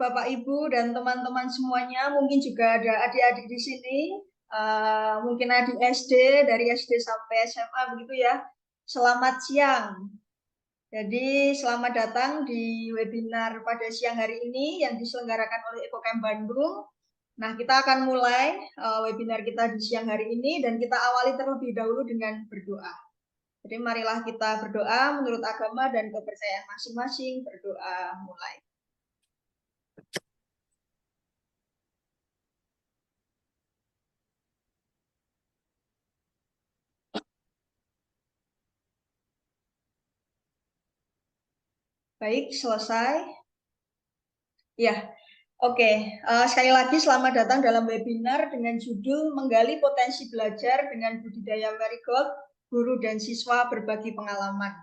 Bapak Ibu dan teman-teman semuanya, mungkin juga ada adik-adik di sini, mungkin adik SD, dari SD sampai SMA begitu ya. Selamat siang. Jadi selamat datang di webinar pada siang hari ini yang diselenggarakan oleh Ecocamp Bandung. Nah, kita akan mulai webinar kita di siang hari ini dan kita awali terlebih dahulu dengan berdoa. Jadi marilah kita berdoa menurut agama dan kepercayaan masing-masing. Berdoa mulai. Baik, selesai. Ya, oke. Sekali lagi selamat datang dalam webinar dengan judul Menggali Potensi Belajar dengan Budidaya Marigold, Guru dan Siswa Berbagi Pengalaman.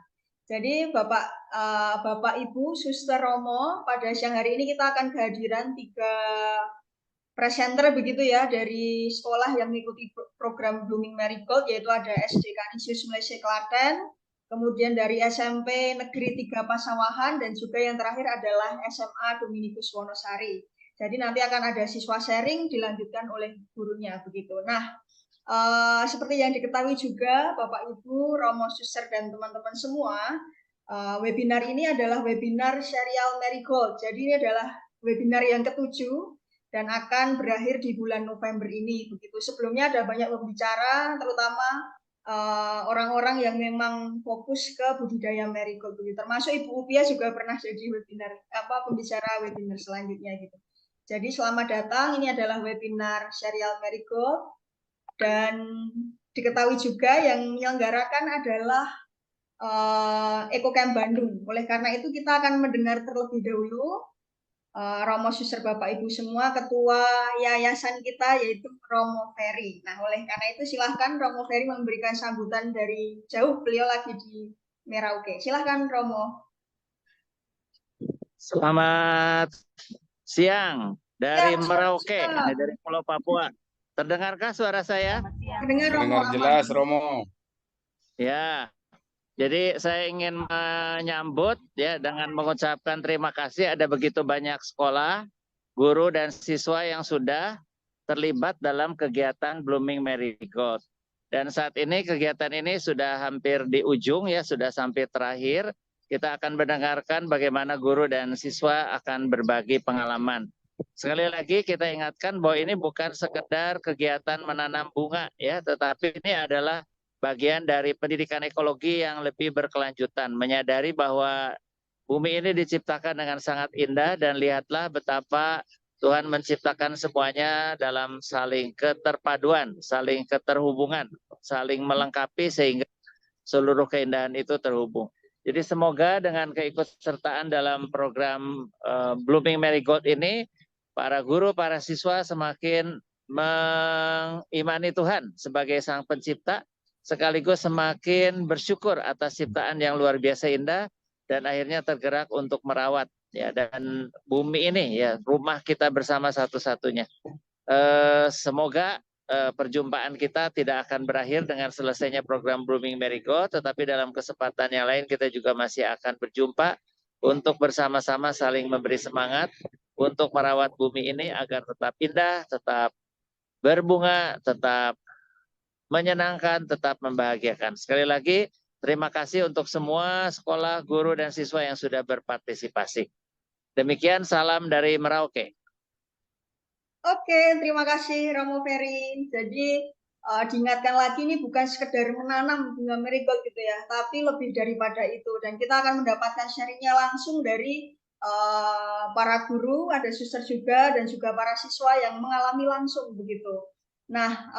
Jadi Bapak Ibu, Suster Romo, pada siang hari ini kita akan kehadiran 3 presenter begitu ya dari sekolah yang mengikuti program Blooming Marigold, yaitu ada SD Kanisius Mlese Klaten, kemudian dari SMP Negeri 3 Pasawahan, dan juga yang terakhir adalah SMA Dominikus Wonosari. Jadi nanti akan ada siswa sharing dilanjutkan oleh gurunya begitu. Nah, seperti yang diketahui juga Bapak Ibu, Romo, Suster, dan teman-teman semua, webinar ini adalah webinar serial Marigold. Jadi ini adalah webinar yang ke-7 dan akan berakhir di bulan November ini. Begitu. Sebelumnya ada banyak pembicara, terutama orang-orang yang memang fokus ke budidaya marigold. Termasuk Ibu Upia juga pernah jadi pembicara webinar selanjutnya gitu. Jadi selamat datang. Ini adalah webinar serial marigold. Dan diketahui juga yang menyelenggarakan adalah Ecocamp Bandung. Oleh karena itu kita akan mendengar terlebih dahulu Romo Suster Bapak Ibu semua, ketua yayasan kita yaitu Romo Ferry. Nah, oleh karena itu silahkan Romo Ferry memberikan sambutan dari jauh, beliau lagi di Merauke. Silahkan Romo. Selamat siang dari Merauke, dari Pulau Papua. Terdengarkah suara saya? Terdengar jelas, Romo. Ya, jadi saya ingin menyambut ya dengan mengucapkan terima kasih ada begitu banyak sekolah, guru dan siswa yang sudah terlibat dalam kegiatan Blooming Marigold. Dan saat ini kegiatan ini sudah hampir di ujung ya, sudah sampai terakhir. Kita akan mendengarkan bagaimana guru dan siswa akan berbagi pengalaman. Sekali lagi kita ingatkan bahwa ini bukan sekedar kegiatan menanam bunga ya, tetapi ini adalah bagian dari pendidikan ekologi yang lebih berkelanjutan, menyadari bahwa bumi ini diciptakan dengan sangat indah dan lihatlah betapa Tuhan menciptakan semuanya dalam saling keterpaduan, saling keterhubungan, saling melengkapi sehingga seluruh keindahan itu terhubung. Jadi semoga dengan keikutsertaan dalam program Blooming Marigold ini, para guru, para siswa semakin mengimani Tuhan sebagai Sang Pencipta, sekaligus semakin bersyukur atas ciptaan yang luar biasa indah, dan akhirnya tergerak untuk merawat ya, dan bumi ini ya rumah kita bersama satu-satunya. Semoga perjumpaan kita tidak akan berakhir dengan selesainya program Blooming Marigold, tetapi dalam kesempatan yang lain kita juga masih akan berjumpa untuk bersama-sama saling memberi semangat untuk merawat bumi ini agar tetap indah, tetap berbunga, tetap menyenangkan, tetap membahagiakan. Sekali lagi, terima kasih untuk semua sekolah, guru, dan siswa yang sudah berpartisipasi. Demikian salam dari Merauke. Oke, terima kasih Romo Ferry. Jadi diingatkan lagi ini bukan sekedar menanam bunga marigold gitu ya, tapi lebih daripada itu. Dan kita akan mendapatkan sharingnya langsung dari para guru, ada suster juga, dan juga para siswa yang mengalami langsung begitu. Nah,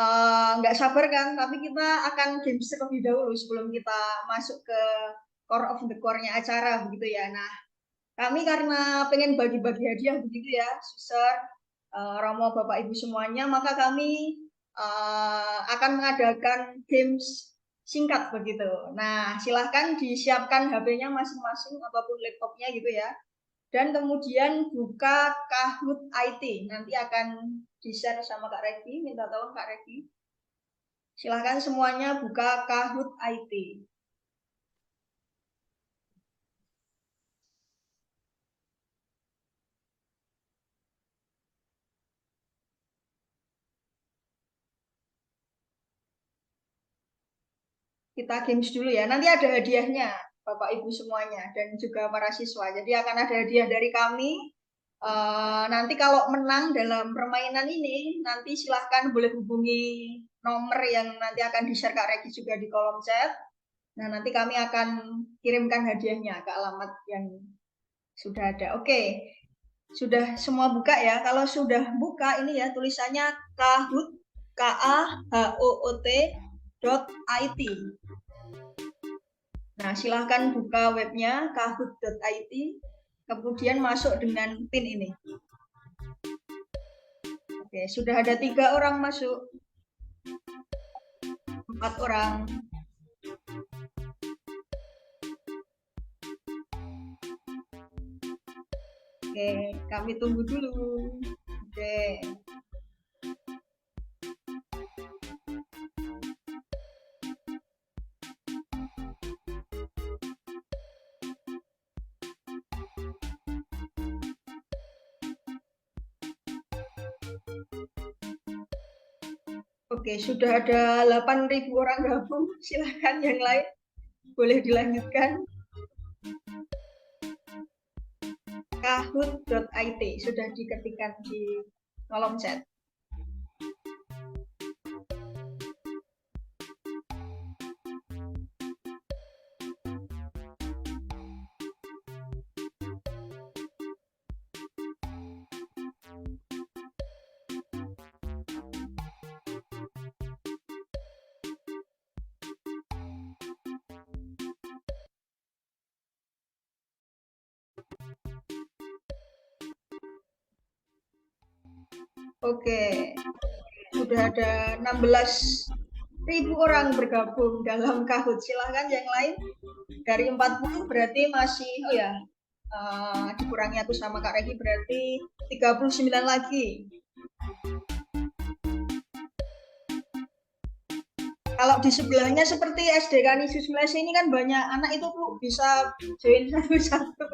nggak sabar kan, tapi kita akan games terlebih dahulu sebelum kita masuk ke core of the core-nya acara begitu ya. Nah, kami karena pengen bagi-bagi hadiah begitu ya, suster, Romo, Bapak Ibu semuanya, maka kami akan mengadakan games singkat begitu. Nah, silahkan disiapkan HP-nya masing-masing ataupun laptopnya gitu ya. Dan kemudian buka Kahoot IT. Nanti akan di-share sama Kak Regi, minta tolong Kak Regi. Silahkan semuanya buka Kahoot IT. kita games dulu ya. Nanti ada hadiahnya, Bapak Ibu semuanya, dan juga para siswa. Jadi akan ada hadiah dari kami. Nanti kalau menang dalam permainan ini, nanti silahkan boleh hubungi nomor yang nanti akan di-share Kak Regi juga di kolom chat. Nah, nanti kami akan kirimkan hadiahnya ke alamat yang sudah ada. Oke, sudah semua buka ya. Kalau sudah buka ini ya tulisannya Kahoot, KAHOOT.IT. Nah, silahkan buka webnya kahoot.it, kemudian masuk dengan PIN ini. Oke, sudah ada 3 orang masuk. 4 orang. Oke, kami tunggu dulu. Oke. Oke, sudah ada 8.000 orang gabung. Silakan yang lain boleh dilanjutkan. Kahoot.it sudah diketikkan di kolom chat. Oke, sudah ada 16.000 orang bergabung dalam Kahoot. Silahkan yang lain. Dari 40 berarti masih, dikurangi aku sama Kak Regi berarti 39 lagi. Kalau di sebelahnya seperti SD Kanisius Mlese ini kan banyak anak itu Bu, bisa join satu-satu.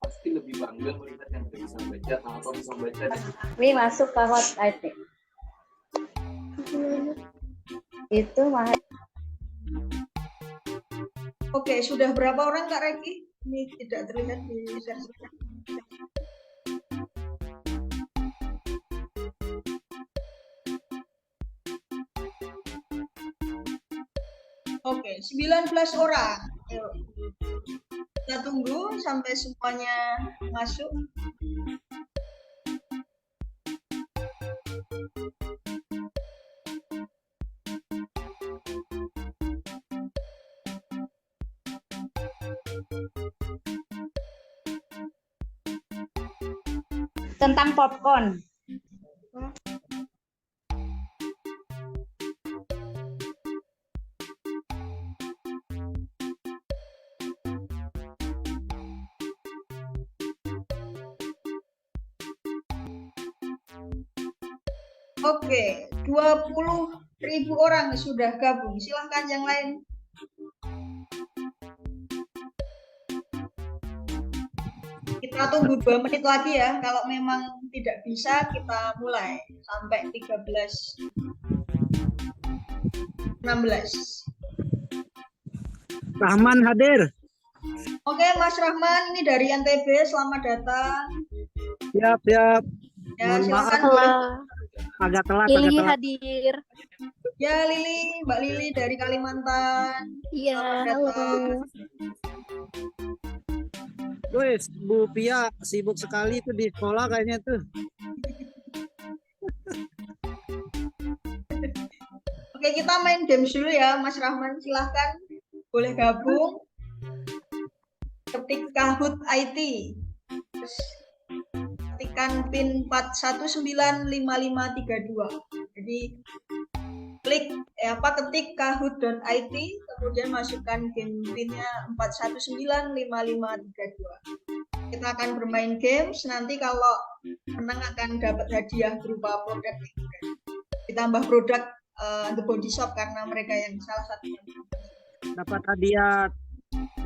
Pasti lebih bangga melihat yang bisa baca atau bisa baca. Ini masuk ke hot IT. Itu mah. Oke, sudah berapa orang Kak Regi? Ini tidak terlihat di share. Oke, 19 orang. Ayo. Kita tunggu sampai semuanya masuk. Tentang popcorn. Oke, 20.000 orang sudah gabung. Silahkan yang lain. Kita tunggu 2 menit lagi ya. Kalau memang tidak bisa, kita mulai sampai 13.16. Rahman hadir. Oke, Mas Rahman, ini dari NTB. Selamat datang. Siap. Ya, Mohon silakan. maaf. Agak telat. Lili hadir. Ya, Lili, Mbak Lili dari Kalimantan. Iya, Selamat halo. datang. Wes, Bu Pia sibuk sekali tuh di sekolah kayaknya tuh. Oke, kita main games dulu ya, Mas Rahman. Silahkan, boleh gabung. Ketik Kahoot IT. Terus ketikkan PIN 4195532. Jadi klik ketik kahoot.it, kemudian masukkan PIN-nya 4195532. Kita akan bermain games. Nanti kalau menang akan dapat hadiah berupa produk. Ditambah produk The Body Shop karena mereka yang salah satu yang Dapat hadiah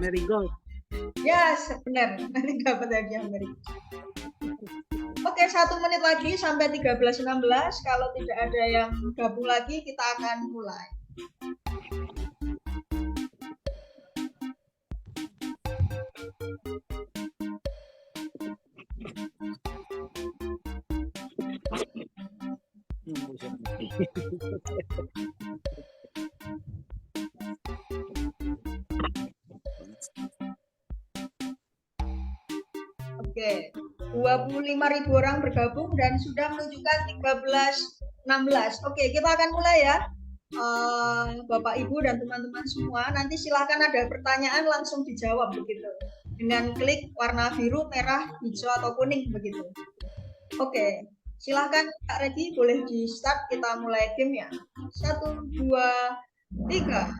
marigold. ya benar. Nanti dapat hadiah marigold. Oke, 1 menit lagi sampai 13.16. Kalau tidak ada yang gabung lagi, kita akan mulai. Oke, 25.000 orang bergabung dan sudah menunjukkan 13.16. Oke, kita akan mulai ya. Bapak, Ibu, dan teman-teman semua, nanti silahkan ada pertanyaan langsung dijawab begitu. Dengan klik warna biru, merah, hijau, atau kuning begitu. Oke, silahkan Kak Regi, boleh di start, kita mulai game ya. 1, 2, 3.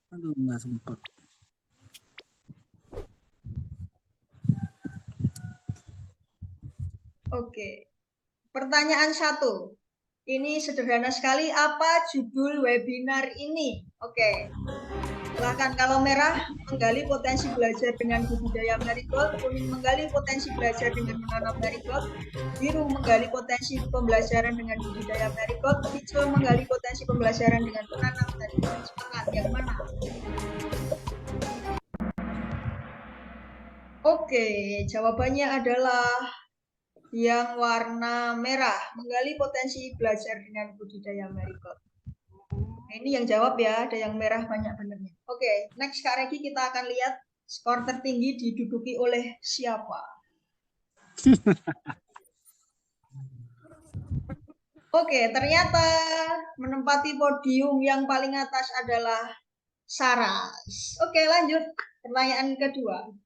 Aduh, nggak sempat. Oke, pertanyaan 1. Ini sederhana sekali, apa judul webinar ini? Oke, silahkan. Kalau merah, menggali potensi belajar dengan budidaya marigold, kuning menggali potensi belajar dengan menanam marigold, biru menggali potensi pembelajaran dengan budidaya marigold, hijau menggali potensi pembelajaran dengan menanam marigold. Semangat, yang mana? Oke, jawabannya adalah yang warna merah, menggali potensi belajar dengan budidaya marigold. Nah, ini yang jawab ya, ada yang merah banyak benernya. Oke, next Kak Regi, kita akan lihat skor tertinggi diduduki oleh siapa. Oke, ternyata menempati podium yang paling atas adalah Saras. Oke, lanjut. Pertanyaan kedua.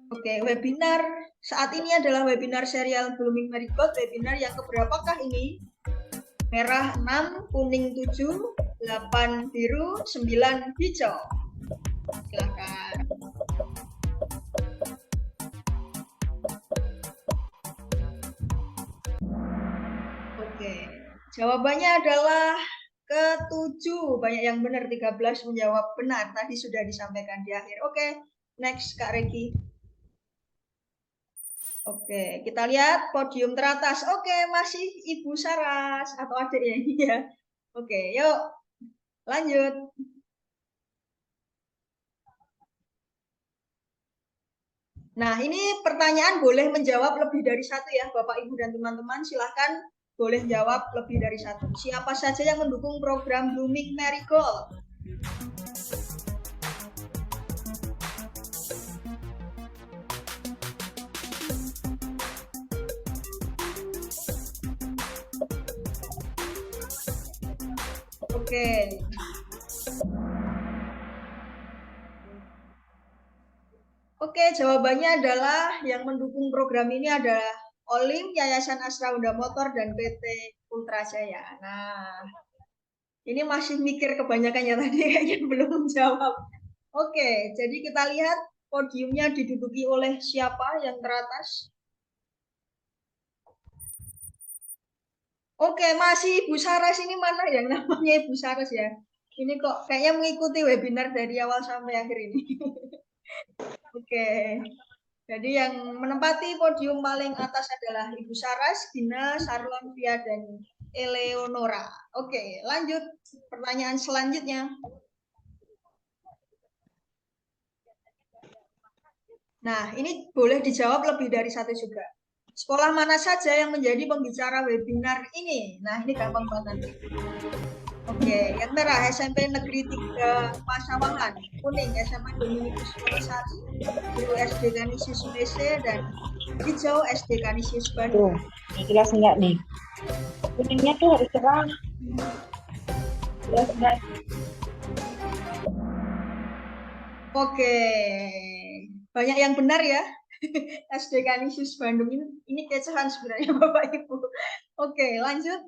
Oke, webinar saat ini adalah webinar serial Blooming Marigold. Webinar yang keberapakah ini? Merah 6, kuning 7, 8 biru, 9 hijau. Silakan. Oke, jawabannya adalah ke-7. Banyak yang benar, 13 menjawab benar. Tadi sudah disampaikan di akhir. Oke, next Kak Regi. Oke, kita lihat podium teratas. Oke, masih Ibu Saras atau adiknya ini ya. Oke, yuk lanjut. Nah, ini pertanyaan boleh menjawab lebih dari satu ya, Bapak, Ibu, dan teman-teman. Silahkan boleh jawab lebih dari satu. Siapa saja yang mendukung program Blooming Marigold? Oke. Oke, jawabannya adalah yang mendukung program ini adalah Olim, Yayasan Astra Unda Motor, dan PT Ultra Jaya. Nah, ini masih mikir kebanyakan ya tadi kayaknya belum menjawab. Oke, jadi kita lihat podiumnya diduduki oleh siapa yang teratas? Oke, masih Ibu Saras. Ini mana yang namanya Ibu Saras ya? Ini kok kayaknya mengikuti webinar dari awal sampai akhir ini. Oke, jadi yang menempati podium paling atas adalah Ibu Saras, Gina, Sarlon, Via, dan Eleonora. Oke, lanjut pertanyaan selanjutnya. Nah, ini boleh dijawab lebih dari satu juga. Sekolah mana saja yang menjadi pembicara webinar ini? Nah, ini gampang banget. Oke, yang merah SMP Negeri 3 Pasawangan, kuning SMA Dominikus Wonosari, biru SD Kanisius UNESE, dan hijau SD Kanisius Bandung. Jelas enggak nih? Kuningnya tuh harus terang. Jelas enggak? Oke, banyak yang benar ya. SD Kanisius Bandung ini kecahan sebenarnya Bapak Ibu. Oke, lanjut.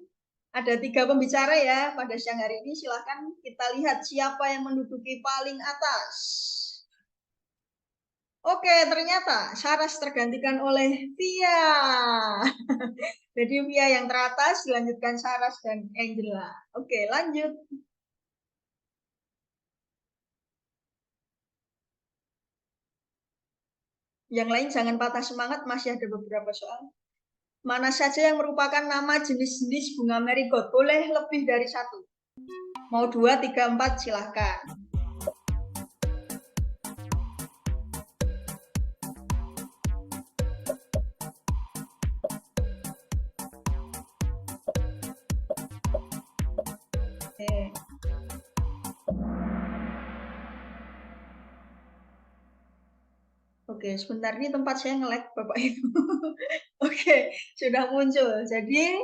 Ada 3 pembicara ya pada siang hari ini. Silahkan kita lihat siapa yang menduduki paling atas. Oke, ternyata Saras tergantikan oleh Via. Jadi Via yang teratas, dilanjutkan Saras dan Angela. Oke, lanjut. Yang lain jangan patah semangat, masih ada beberapa soal. Mana saja yang merupakan nama jenis-jenis bunga marigold? Boleh lebih dari 1. Mau 2, 3, 4, silahkan. Oke. Oke, sebentar ini tempat saya nge-lag Bapak Ibu. Oke, sudah muncul. Jadi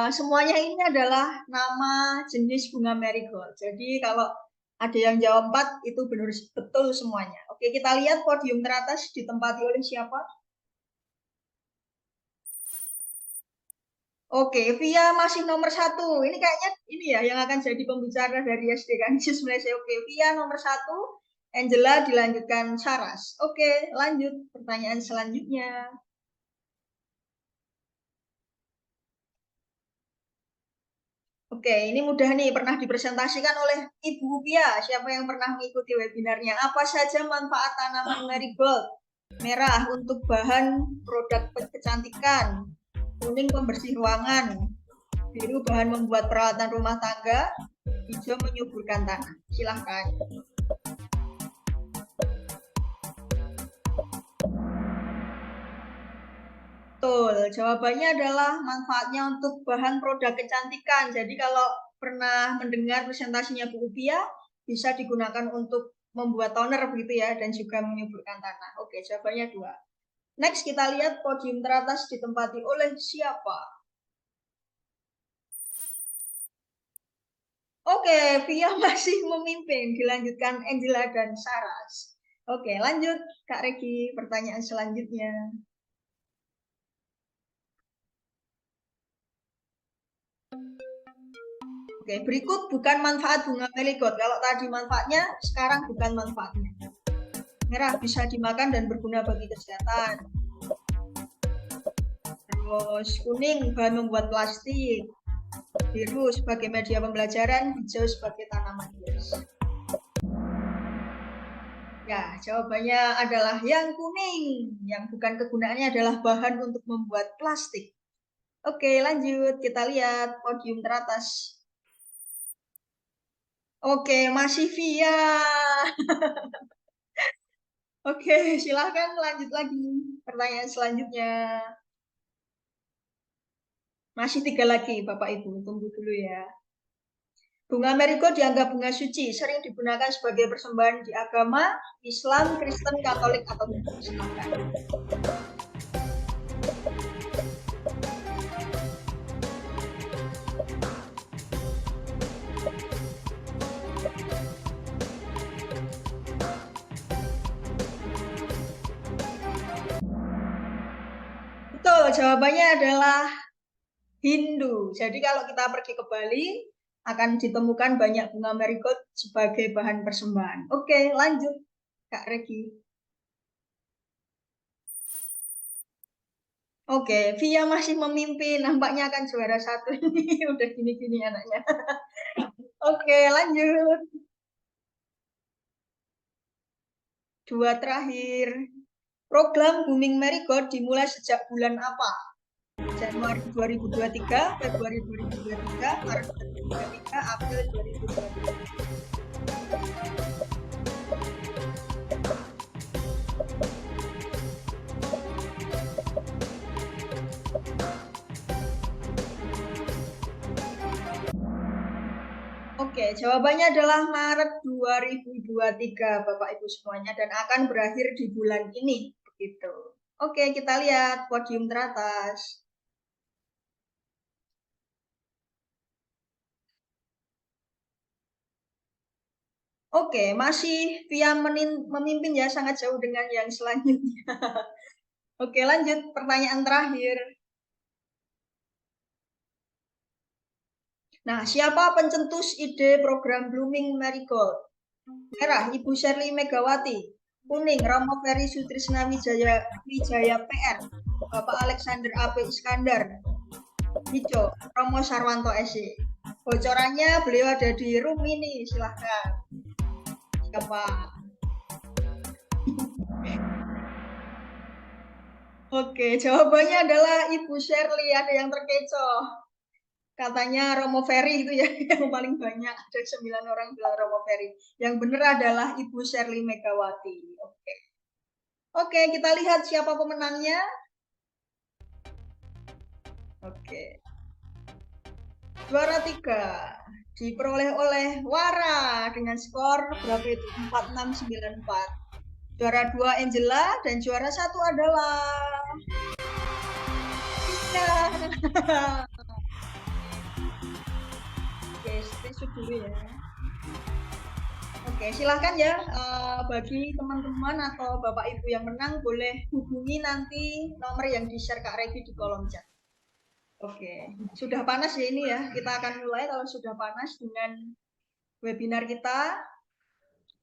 semuanya ini adalah nama jenis bunga marigold. Jadi kalau ada yang jawab 4 itu benar betul semuanya. Oke, kita lihat podium teratas ditempati oleh siapa? Oke, Via masih nomor 1. Ini kayaknya ini ya yang akan jadi pembicara dari SD Kanisius Malaysia. Oke, Via nomor 1. Angela dilanjutkan Saras. Oke, lanjut pertanyaan selanjutnya. Oke, ini mudah nih, pernah dipresentasikan oleh Ibu Upia. Siapa yang pernah mengikuti webinarnya? Apa saja manfaat tanaman marigold? Merah untuk bahan produk kecantikan, kuning pembersih ruangan, biru bahan membuat peralatan rumah tangga, hijau menyuburkan tanah. Silahkan. Betul, jawabannya adalah manfaatnya untuk bahan produk kecantikan. Jadi kalau pernah mendengar presentasinya Bu Upia, bisa digunakan untuk membuat toner begitu ya, dan juga menyuburkan tanah. Oke, jawabannya 2. Next kita lihat podium teratas ditempati oleh siapa? Oke, Via masih memimpin, dilanjutkan Angela dan Saras. Oke, lanjut Kak Regi, pertanyaan selanjutnya. Oke, berikut bukan manfaat bunga marigold. Kalau tadi manfaatnya, sekarang bukan manfaatnya. Merah bisa dimakan dan berguna bagi kesehatan. Terus kuning bahan membuat plastik. Biru sebagai media pembelajaran, hijau sebagai tanaman hias. Ya, jawabannya adalah yang kuning. Yang bukan kegunaannya adalah bahan untuk membuat plastik. Oke, lanjut. Kita lihat podium teratas. Oke, masih Via. Oke, silahkan lanjut lagi. Pertanyaan selanjutnya. Masih 3 lagi, Bapak Ibu. Tunggu dulu ya. Bunga marigold dianggap bunga suci, sering digunakan sebagai persembahan di agama Islam, Kristen, Katolik, atau Hindu. Silahkan. Betul, jawabannya adalah Hindu. Jadi kalau kita pergi ke Bali, akan ditemukan banyak bunga marigold sebagai bahan persembahan. Oke, lanjut Kak Regi. Oke, Via masih memimpin. Nampaknya akan juara 1 ini. Udah gini-gini anaknya. Oke, lanjut. 2 terakhir. Program Booming Marigold dimulai sejak bulan apa? Januari 2023, Februari 2023, Maret 2023, April 2023. Oke, jawabannya adalah Maret 2023, Bapak Ibu semuanya, dan akan berakhir di bulan ini, begitu. Oke, kita lihat podium teratas. Oke, masih Via memimpin ya, sangat jauh dengan yang selanjutnya. Oke, lanjut pertanyaan terakhir. Nah, siapa pencetus ide program Blooming Marigold? Merah, Ibu Shirley Megawati. Kuning, Romo Ferry Sutrisna Wijaya PR. Bapak Alexander A.P. Iskandar. Hijau, Romo Sarwanto SE. Bocorannya beliau ada di room ini, silahkan. Siapa? Oke, jawabannya adalah Ibu Shirley. Ada yang terkecoh. Katanya Romo Ferry itu ya yang paling banyak, ada 9 orang bilang Romo Ferry. Yang benar adalah Ibu Shirley Megawati. Oke, kita lihat siapa pemenangnya. Oke. Juara 3 diperoleh oleh Wara dengan skor berapa itu? 4694. Juara 2 Angela dan juara 1 adalah Tika. Oke, screenshot dulu ya. Oke, silahkan ya bagi teman-teman atau Bapak Ibu yang menang boleh hubungi nanti nomor yang di-share Kak Regi di kolom chat. Oke, sudah panas ya ini ya. Kita akan mulai kalau sudah panas dengan webinar kita.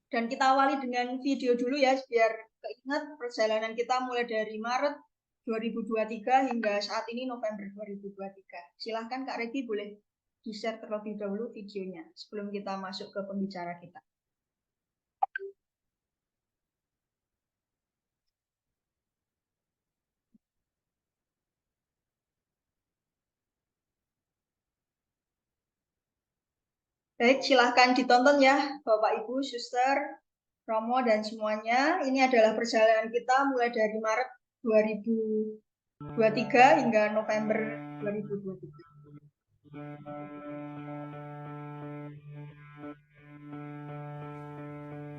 Dan kita awali dengan video dulu ya biar keinget perjalanan kita mulai dari Maret 2023 hingga saat ini November 2023. Silahkan Kak Regi boleh di-share terlebih dahulu videonya sebelum kita masuk ke pembicara kita. Baik, silahkan ditonton ya Bapak Ibu, Suster, Romo, dan semuanya. Ini adalah perjalanan kita mulai dari Maret 2023 hingga November 2023.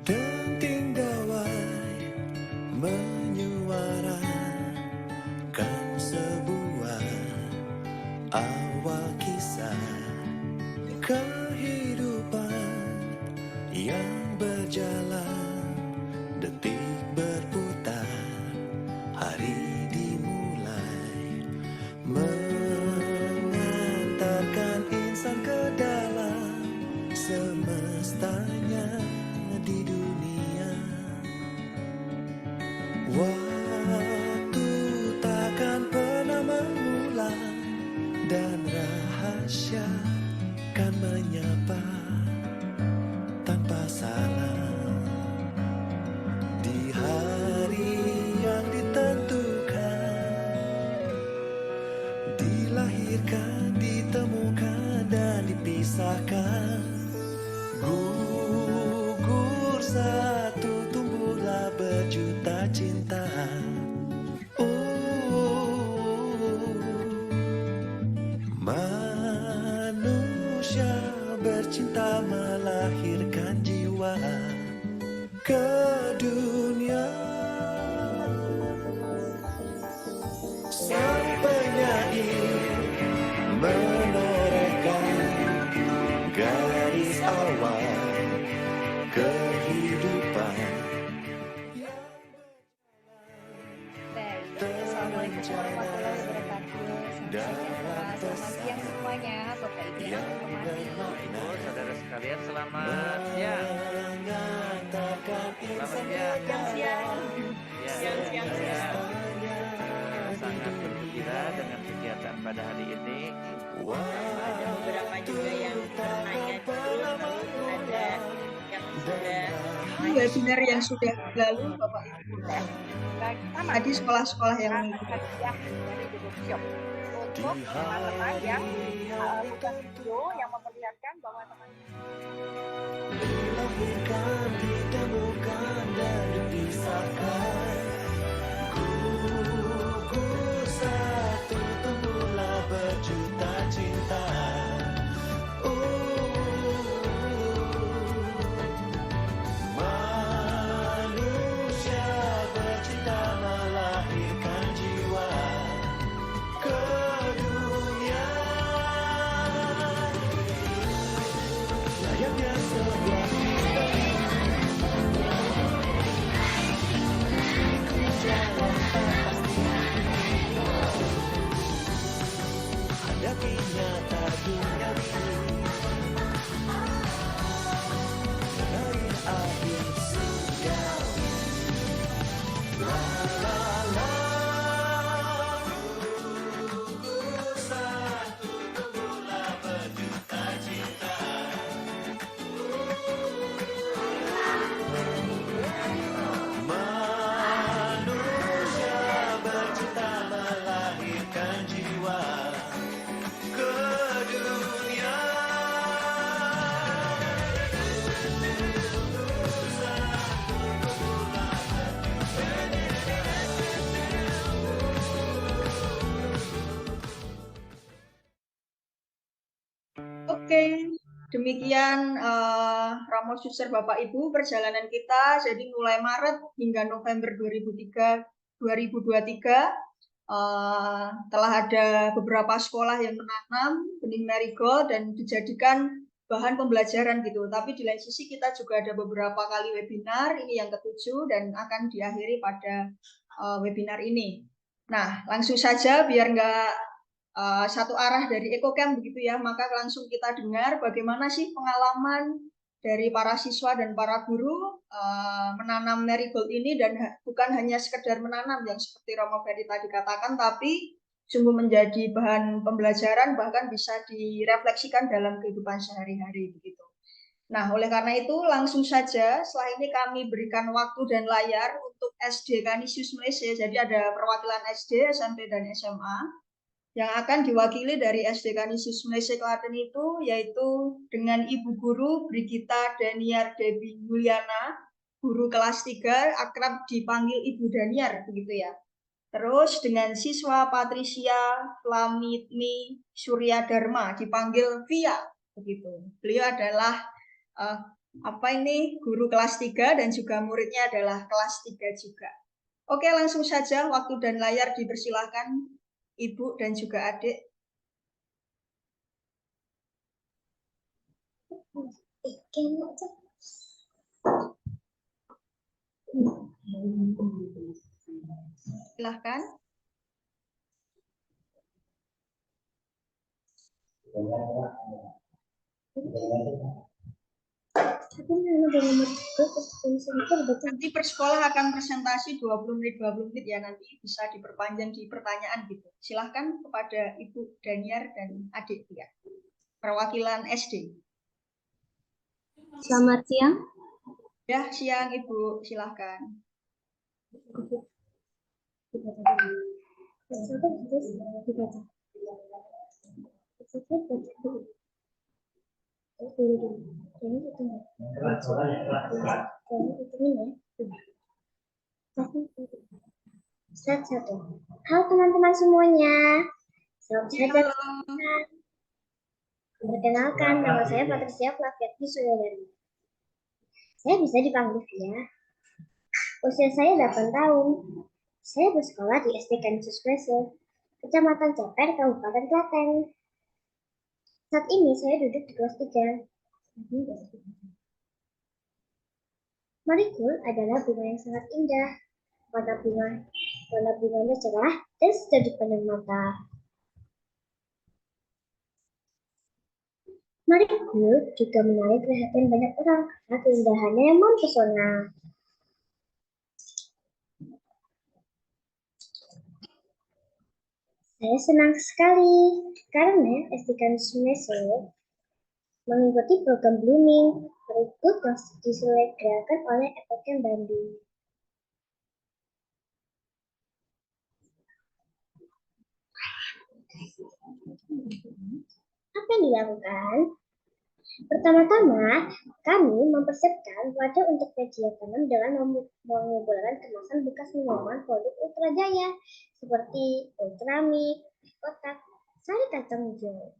Denting dawai menyuarakan sebuah awal kisah kehidupan yang berjalan, detik berputar, hari dimulai, mengantarkan insan ke dalam semestanya di dunia. Waktu takkan pernah mengulang dan rahasia kan menyapa tanpa salah di hari yang ditentukan, dilahirkan, ditemukan dan dipisahkan. Gugur satu, tumbuhlah berjuta cinta. Manusia bercinta melahirkan jiwa ke dunia. Sang penyair menorehkan garis awal kehidupan. Baik, assalamualaikum warahmatullahi wabarakatuh. Selamat siang semuanya, Bapak Ibu yang hormati. Ibu, saudara sekalian, selamat siang. Selamat siang. Siang. Sangat bergembira dengan kegiatan pada hari ini. Ada beberapa juga yang bertanya dulu, ada yang sudah Ini webinar yang sudah lalu Bapak Ibu. Tadi sekolah-sekolah yang mengikuti. dari The Bookshop untuk teman-teman yang bukan video yang memperlihatkan bahwa teman-teman Dilahirkan, ditemukan dan dipisahkan. Gugur satu, tumbuhlah berjuta cinta. Manusia bercinta melahirkan jiwa ke dunia. Layaknya sebuah cerita Manusia bercita melahirkan jiwa ke dunia. Oke, demikian Romo Suster Bapak Ibu perjalanan kita. Jadi mulai Maret hingga November 2023 telah ada beberapa sekolah yang menanam benih marigold dan dijadikan bahan pembelajaran gitu. Tapi di lain sisi kita juga ada beberapa kali webinar, ini yang ke-7 dan akan diakhiri pada webinar ini. Nah, langsung saja biar nggak satu arah dari EcoCamp begitu ya, maka langsung kita dengar bagaimana sih pengalaman dari para siswa dan para guru menanam marigold ini, dan bukan hanya sekedar menanam yang seperti Romo Ferry tadi katakan, tapi sungguh menjadi bahan pembelajaran, bahkan bisa direfleksikan dalam kehidupan sehari-hari begitu. Nah, oleh karena itu langsung saja setelah ini kami berikan waktu dan layar untuk SD Kanisius Malaysia. Jadi ada perwakilan SD, SMP, dan SMA yang akan diwakili dari SD Kanisius Malaysia Klaten itu, yaitu dengan Ibu Guru Brigita Daniar Debbie Juliana, guru kelas 3, akrab dipanggil Ibu Daniar, begitu ya. Terus dengan siswa Patricia Flamitni Surya Dharma, dipanggil Via, begitu. Beliau adalah guru kelas 3 dan juga muridnya adalah kelas 3 juga. Oke, langsung saja waktu dan layar dipersilahkan Ibu dan juga adik. Silahkan. Nanti per sekolah akan presentasi 20 menit ya, nanti bisa diperpanjang di pertanyaan gitu. Silahkan kepada Ibu Daniar dan adik ya, perwakilan SD. Selamat siang. Ya, siang Ibu, silahkan. Slide 1. Halo teman-teman semuanya. Selamat siang. Perkenalkan, nama saya Patricia Flaviatni Suryadharma. Saya bisa dipanggil Via. Usia saya 8 tahun. Saya bersekolah di SD Kanisius Malaysia, Kecamatan Ceper, Kabupaten Klaten. Saat ini saya duduk di kelas 3. Marigold adalah bunga yang sangat indah. Warna bunganya cerah dan sejuk dipandang mata. Marigold juga menarik perhatian banyak orang karena keindahannya yang mempesona. Saya senang sekali karena SD Kanisius Malaysia mengikuti program Blooming berikut yang diselenggarakan oleh EcoCamp Bandung. Apa yang dilakukan? Pertama-tama, kami mempersiapkan wadah untuk media tanam dengan mengumpulkan kemasan bekas minuman produk Ultrajaya seperti Ultramik, kotak, sari kacang hijau.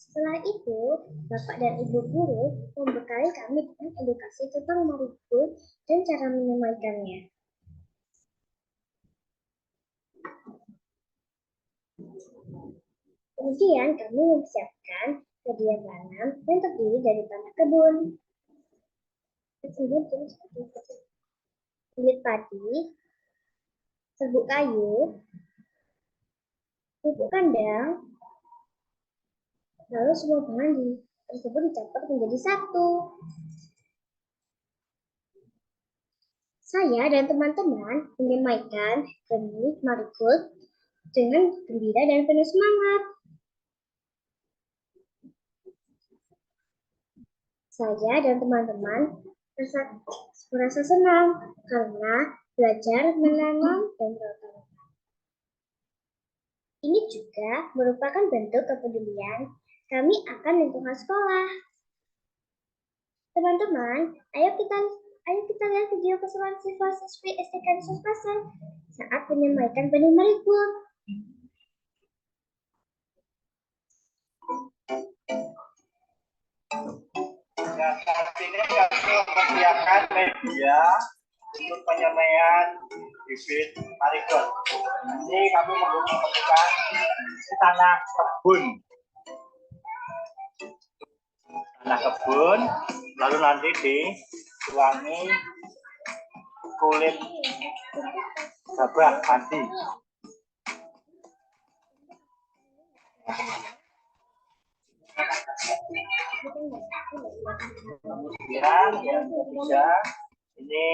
Setelah itu, Bapak dan Ibu guru membekali kami dengan edukasi tentang marigold dan cara menamaikannya. Kemudian kami mempersiapkan media tanam yang terdiri dari tanah kebun, kulit padi, serbuk kayu, pupuk kandang, lalu semua bahan tersebut dicampur menjadi satu. Saya dan teman-teman menyampaikan benih marigold dengan gembira dan penuh semangat. Saya dan teman-teman merasa senang karena belajar menanam dan merawat. Ini juga merupakan bentuk kepedulian kami akan lingkungan sekolah. Teman-teman, ayo kita lihat video keseruan siswa-siswi SD Kansus Pasar saat menyampaikan benih marigold. Nah, saat ini kami mempersiapkan media untuk penyampaian bibit marigold. Nanti kami menggunakan tanah kebun. Tanah kebun, lalu nanti dituangi kulit gabah padi. Kemudian yang ketiga ini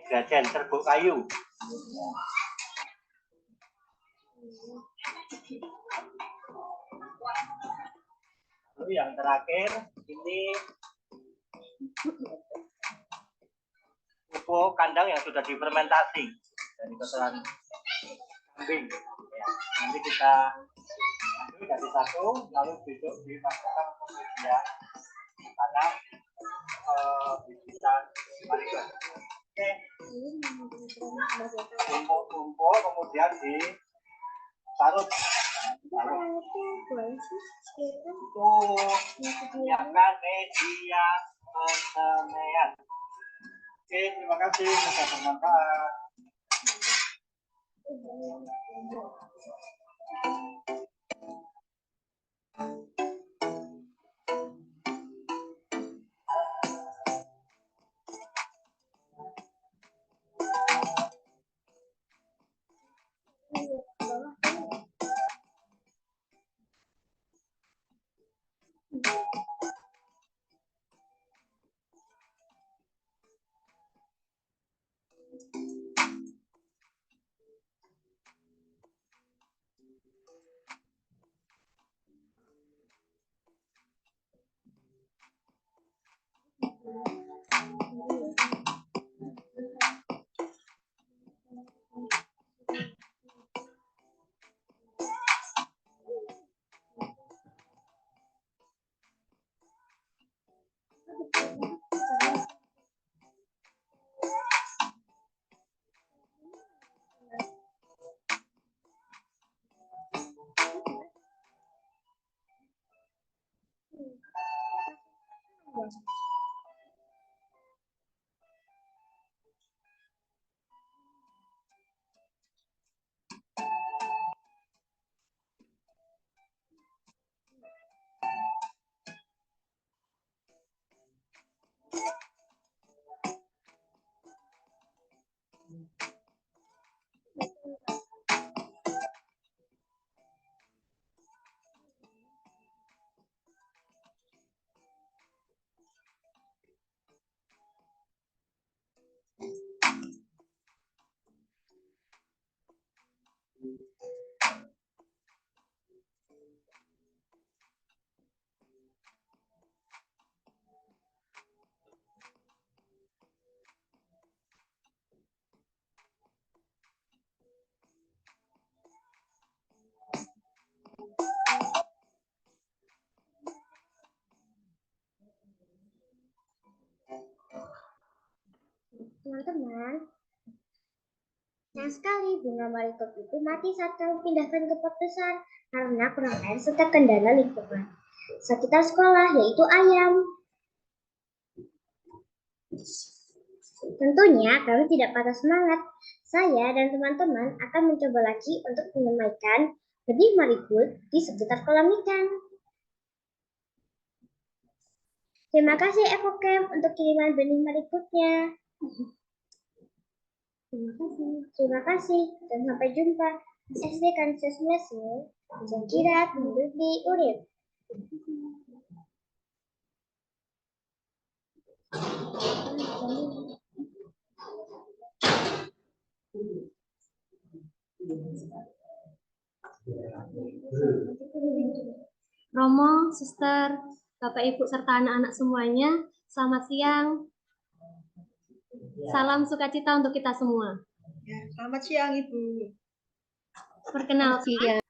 grajen serbuk kayu. Lalu yang terakhir ini pupuk kandang yang sudah difermentasi dari kotoran kambing. Ya, nanti kita ambil dari satu, lalu besok dipasangkan untuk media tanam bibitan marigold. Oke, tumpuk kemudian diparut. Menyiapkan media pertanian. Oke, terima kasih, semoga bermanfaat. Teman-teman, sayang sekali bunga marigold itu mati saat kami pindahkan ke pot besar karena kurang air serta kendala lingkungan sekitar sekolah, yaitu ayam. Tentunya kami tidak patah semangat. Saya dan teman-teman akan mencoba lagi untuk menyampaikan benih marigold di sekitar kolam ikan. Terima kasih Evocamp untuk kiriman benih marigoldnya. Terima kasih dan sampai jumpa. SD Kansus Mesir, Zakirat Murdi Urip. Romo, Suster, Bapak Ibu serta anak-anak semuanya, selamat siang. Salam sukacita untuk kita semua. Ya, selamat siang Ibu. Perkenalkan,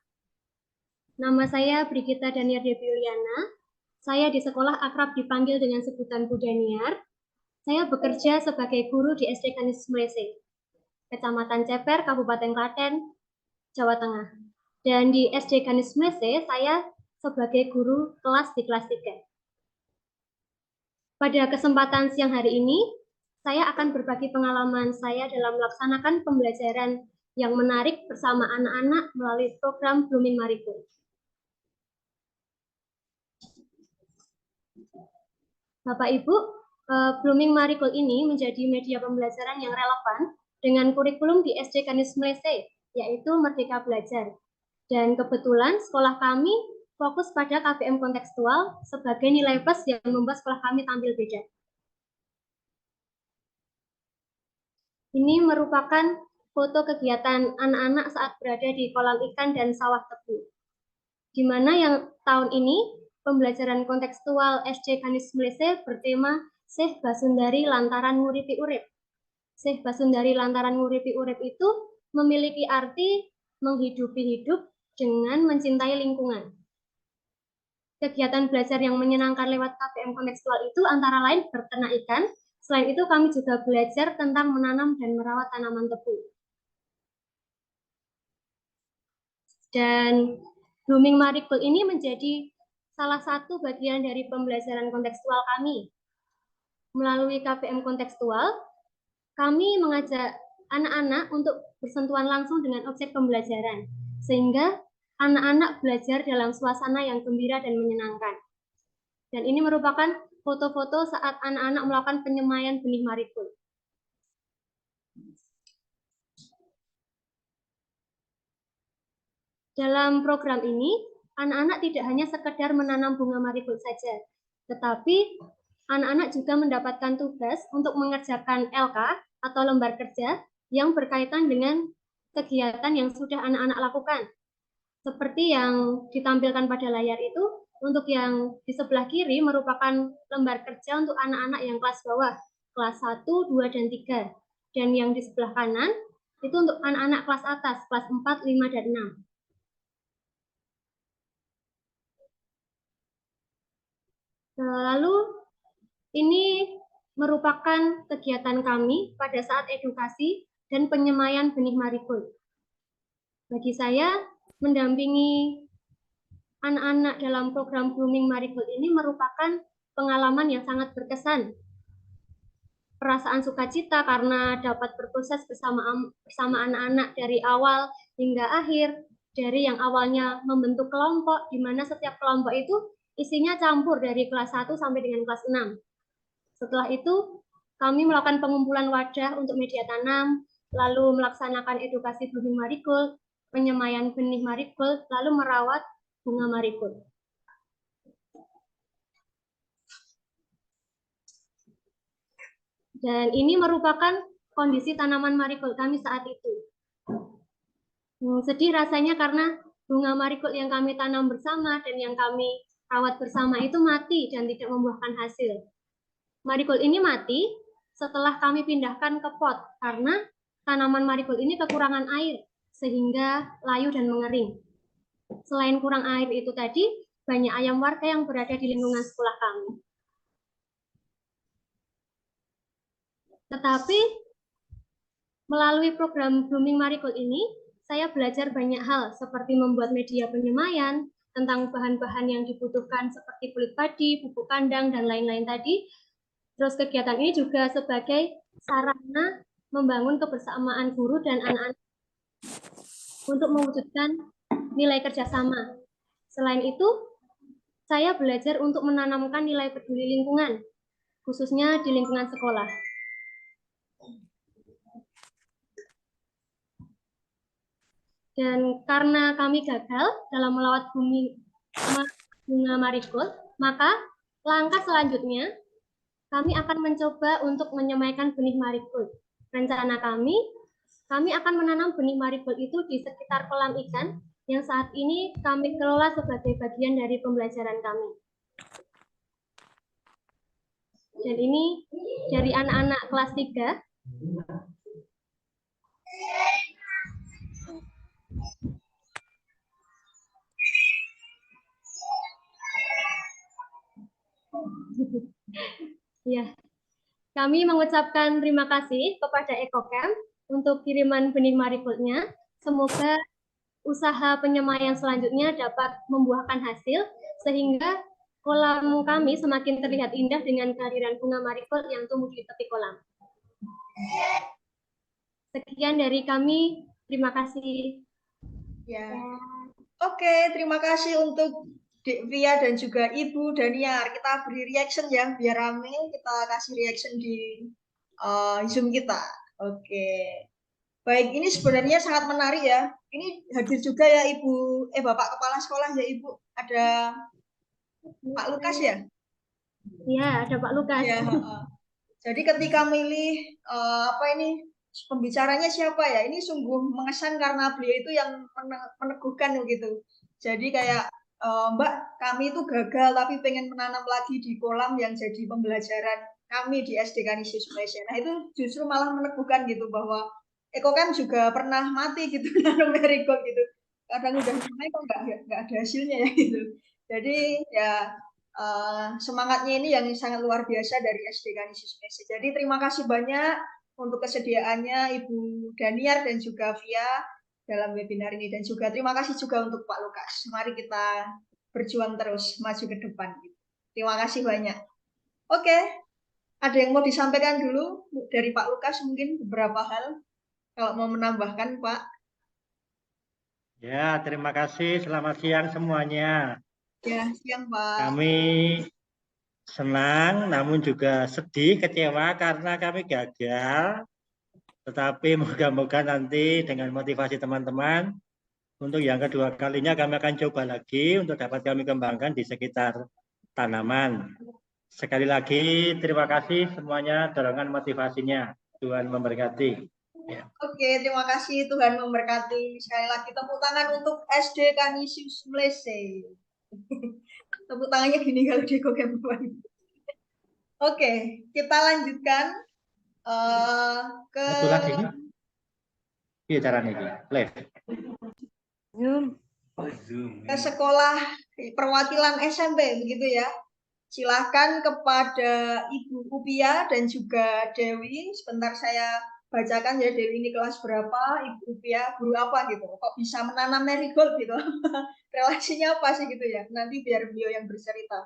nama saya Brigita Daniar Debiuliana. Saya di sekolah akrab dipanggil dengan sebutan Bu Daniar. Saya bekerja sebagai guru di SD Kanis Mlese, Kecamatan Ceper, Kabupaten Klaten, Jawa Tengah. Dan di SD Kanis Mlese, saya sebagai guru kelas di kelas 3. Pada kesempatan siang hari ini, saya akan berbagi pengalaman saya dalam melaksanakan pembelajaran yang menarik bersama anak-anak melalui program Blooming Marigold. Bapak Ibu, Blooming Marigold ini menjadi media pembelajaran yang relevan dengan kurikulum di SD Kanis Mlese, yaitu Merdeka Belajar. Dan kebetulan sekolah kami fokus pada KBM kontekstual sebagai nilai plus yang membuat sekolah kami tampil beda. Ini merupakan foto kegiatan anak-anak saat berada di kolam ikan dan sawah tebu. Di mana yang tahun ini pembelajaran kontekstual SD Kanis Mlese bertema Seh Basundari Lantaran Nguripi Urip. Seh Basundari Lantaran Nguripi Urip itu memiliki arti menghidupi hidup dengan mencintai lingkungan. Kegiatan belajar yang menyenangkan lewat KBM kontekstual itu antara lain berternak ikan. Selain itu kami juga belajar tentang menanam dan merawat tanaman tebu. Dan Blooming Marigold ini menjadi salah satu bagian dari pembelajaran kontekstual kami. Melalui KBM kontekstual, kami mengajak anak-anak untuk bersentuhan langsung dengan objek pembelajaran, sehingga anak-anak belajar dalam suasana yang gembira dan menyenangkan. Dan ini merupakan foto-foto saat anak-anak melakukan penyemaian benih marigold. Dalam program ini, anak-anak tidak hanya sekedar menanam bunga marigold saja, tetapi anak-anak juga mendapatkan tugas untuk mengerjakan LK atau lembar kerja yang berkaitan dengan kegiatan yang sudah anak-anak lakukan. Seperti yang ditampilkan pada layar itu, untuk yang di sebelah kiri merupakan lembar kerja untuk anak-anak yang kelas bawah, kelas 1, 2, dan 3. Dan yang di sebelah kanan itu untuk anak-anak kelas atas, kelas 4, 5, dan 6. Lalu ini merupakan kegiatan kami pada saat edukasi dan penyemaian benih marigold. Bagi saya, mendampingi anak-anak dalam program Blooming Marigold ini merupakan pengalaman yang sangat berkesan. Perasaan sukacita karena dapat berproses bersama anak-anak dari awal hingga akhir, dari yang awalnya membentuk kelompok, di mana setiap kelompok itu isinya campur dari kelas 1 sampai dengan kelas 6. Setelah itu, kami melakukan pengumpulan wadah untuk media tanam, lalu melaksanakan edukasi Blooming Marigold, penyemaian benih marigold, lalu merawat bunga marigold. Dan ini merupakan kondisi tanaman marigold kami saat itu. Sedih rasanya karena bunga marigold yang kami tanam bersama dan yang kami rawat bersama itu mati dan tidak membuahkan hasil. Marigold ini mati setelah kami pindahkan ke pot karena tanaman marigold ini kekurangan air sehingga layu dan mengering. Selain kurang air itu tadi, banyak ayam warga yang berada di lingkungan sekolah kami. Tetapi melalui program Blooming Marigold ini, saya belajar banyak hal seperti membuat media penyemaian, tentang bahan-bahan yang dibutuhkan seperti kulit padi, pupuk kandang, dan lain-lain tadi. Terus kegiatan ini juga sebagai sarana membangun kebersamaan guru dan anak-anak untuk mewujudkan nilai kerjasama. Selain itu, saya belajar untuk menanamkan nilai peduli lingkungan, khususnya di lingkungan sekolah. Dan karena kami gagal dalam melawat bunga marigold, maka langkah selanjutnya kami akan mencoba untuk menyemaikan benih marigold. Rencana kami akan menanam benih marigold itu di sekitar kolam ikan yang saat ini kami kelola sebagai bagian dari pembelajaran kami. Dan ini dari anak-anak kelas 3. Ya, kami mengucapkan terima kasih kepada EcoCamp untuk kiriman benih marigoldnya. Semoga usaha penyemaian selanjutnya dapat membuahkan hasil sehingga kolam kami semakin terlihat indah dengan kehadiran bunga marigold yang tumbuh di tepi kolam. Sekian dari kami, terima kasih. Ya. Oke, terima kasih untuk Dek Via dan juga Ibu Daniar. Kita beri reaction ya, biar rame. Kita kasih reaction di Zoom kita. Oke. Baik, ini sebenarnya sangat menarik ya. Ini hadir juga ya Bapak Kepala Sekolah ya Ibu. Ada Pak Lukas ya? Iya, ada Pak Lukas. Ya, jadi ketika milih pembicaranya siapa ya? Ini sungguh mengesan karena beliau itu yang meneguhkan gitu. Jadi kayak Mbak, kami itu gagal tapi pengen menanam lagi di kolam yang jadi pembelajaran kami di SD Kanisius Malaysia. Nah itu justru malah meneguhkan gitu bahwa EcoCamp juga pernah mati gitu nanam marigold gitu. Kadang udah namanya kok nggak ada hasilnya ya gitu. Jadi ya semangatnya ini yang sangat luar biasa dari SD Kanisius Malaysia. Jadi terima kasih banyak untuk kesediaannya Ibu Daniar dan juga Via dalam webinar ini, dan juga terima kasih juga untuk Pak Lukas. Mari kita berjuang terus maju ke depan. Terima kasih banyak. Oke, ada yang mau disampaikan dulu dari Pak Lukas mungkin beberapa hal kalau mau menambahkan Pak. Ya, terima kasih. Selamat siang semuanya. Ya, siang Pak. Kami senang namun juga sedih, kecewa karena kami gagal. Tetapi moga-moga nanti dengan motivasi teman-teman, untuk yang kedua kalinya kami akan coba lagi untuk dapat kami kembangkan di sekitar tanaman. Sekali lagi terima kasih semuanya dorongan motivasinya. Tuhan memberkati. Ya. Oke, terima kasih, Tuhan memberkati. Sekali lagi tepuk tangan untuk SD Kanisius Malaysia. Tepuk tangannya gini kalau di EcoCamp. Oke, kita lanjutkan ke ke sekolah perwakilan SMP begitu ya. Silahkan kepada Ibu Upia dan juga Dewi. Sebentar saya bacakan ya, Dewi ini kelas berapa, Ibu Upia guru apa gitu. Kok bisa menanam marigold gitu. Relasinya apa sih gitu ya. Nanti biar beliau yang bercerita.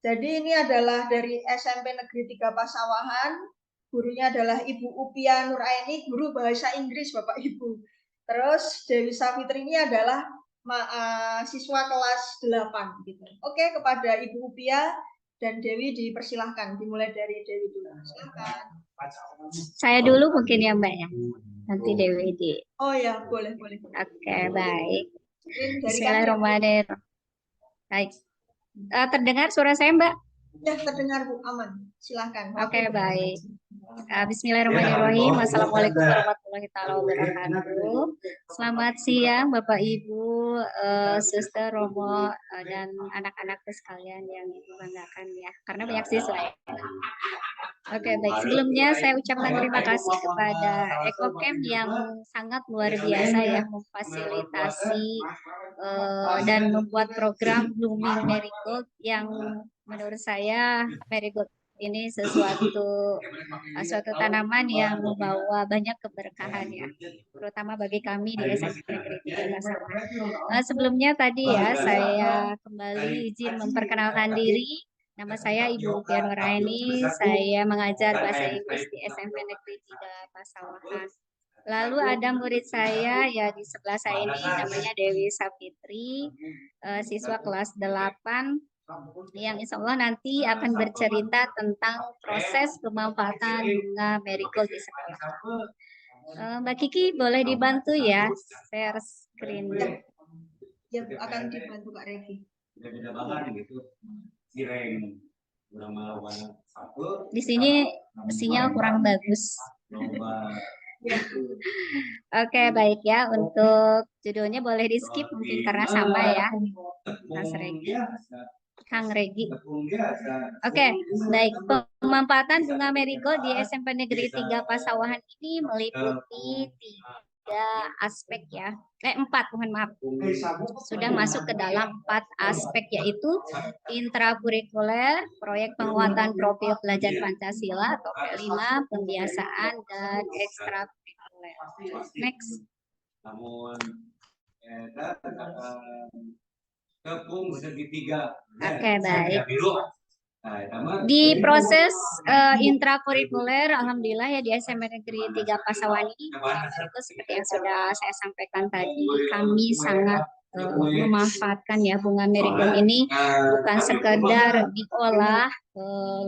Jadi ini adalah dari SMP Negeri 3 Pasawahan. Gurunya adalah Ibu Upia Nuraini, guru bahasa Inggris Bapak Ibu. Terus Dewi Safitri ini adalah siswa kelas 8 gitu. Oke, kepada Ibu Upia dan Dewi dipersilahkan. Dimulai dari Dewi dulu. Silakan. Saya dulu mungkin ya Mbak ya. Nanti Dewi di. Oh ya, boleh. Oke, baik. Bismillahirrahmanirrahim. Baik. Terdengar suara saya Mbak? Ya, terdengar Bu, aman. Silahkan. Oke, baik. Bismillahirrahmanirrahim. Assalamualaikum warahmatullahi wabarakatuh. Selamat siang Bapak Ibu, Suster, Romo, dan anak-anakku sekalian yang dibanggakan ya. Karena banyak siswa ya. Oke, baik. Sebelumnya saya ucapkan terima kasih kepada EcoCamp yang sangat luar biasa ya, memfasilitasi dan membuat program Blooming Marigold yang menurut saya marigold ini suatu tanaman yang membawa banyak keberkahan ya, terutama bagi kami di SMP Negeri 3 Pasawahan. Sebelumnya tadi ya saya kembali izin memperkenalkan diri. Nama saya Ibu Upia Nuraini, saya mengajar bahasa Inggris di SMP Negeri 3 Pasawahan. Lalu ada murid saya ya di sebelah saya ini namanya Dewi Safitri, siswa kelas 8 yang insya Allah nanti akan bercerita tentang proses pemanfaatan bunga marigold di sekolah. Mbak Kiki boleh dibantu ya share screen. Ya Bu, akan dibantu Kak Revi. Di sini sinyal kurang bagus. Oke, baik ya. Untuk judulnya boleh di skip mungkin karena sama ya, Mas Regi. Kang Regi. Oke, baik. Pemanfaatan bunga marigold di SMP Negeri 3 Pasawahan ini meliputi 3 aspek ya. 4, mohon maaf. Sudah masuk ke dalam 4 aspek, yaitu intrakurikuler, proyek penguatan profil pelajar Pancasila atau P5, pembiasaan, dan ekstrakurikuler. Next. Oke, baik. Di proses intrakurikuler, alhamdulillah ya di SMP Negeri 3 Pasawahan ini, itu seperti yang sudah saya sampaikan tadi, kami sangat memanfaatkan ya bunga marigold ini bukan sekedar diolah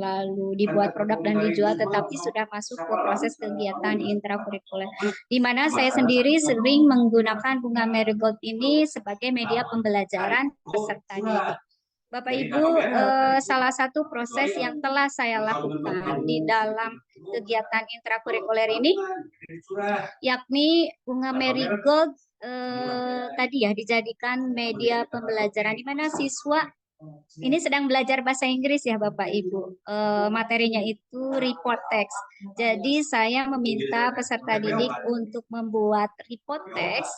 lalu dibuat produk dan dijual, tetapi sudah masuk ke proses kegiatan intrakurikuler, di mana saya sendiri sering menggunakan bunga marigold ini sebagai media pembelajaran peserta didik. Bapak Ibu, salah satu proses yang telah saya lakukan di dalam kegiatan intrakurikuler ini, yakni bunga marigold tadi ya dijadikan media pembelajaran, di mana siswa ini sedang belajar bahasa Inggris ya Bapak Ibu. Materinya itu report text. Jadi saya meminta peserta didik untuk membuat report text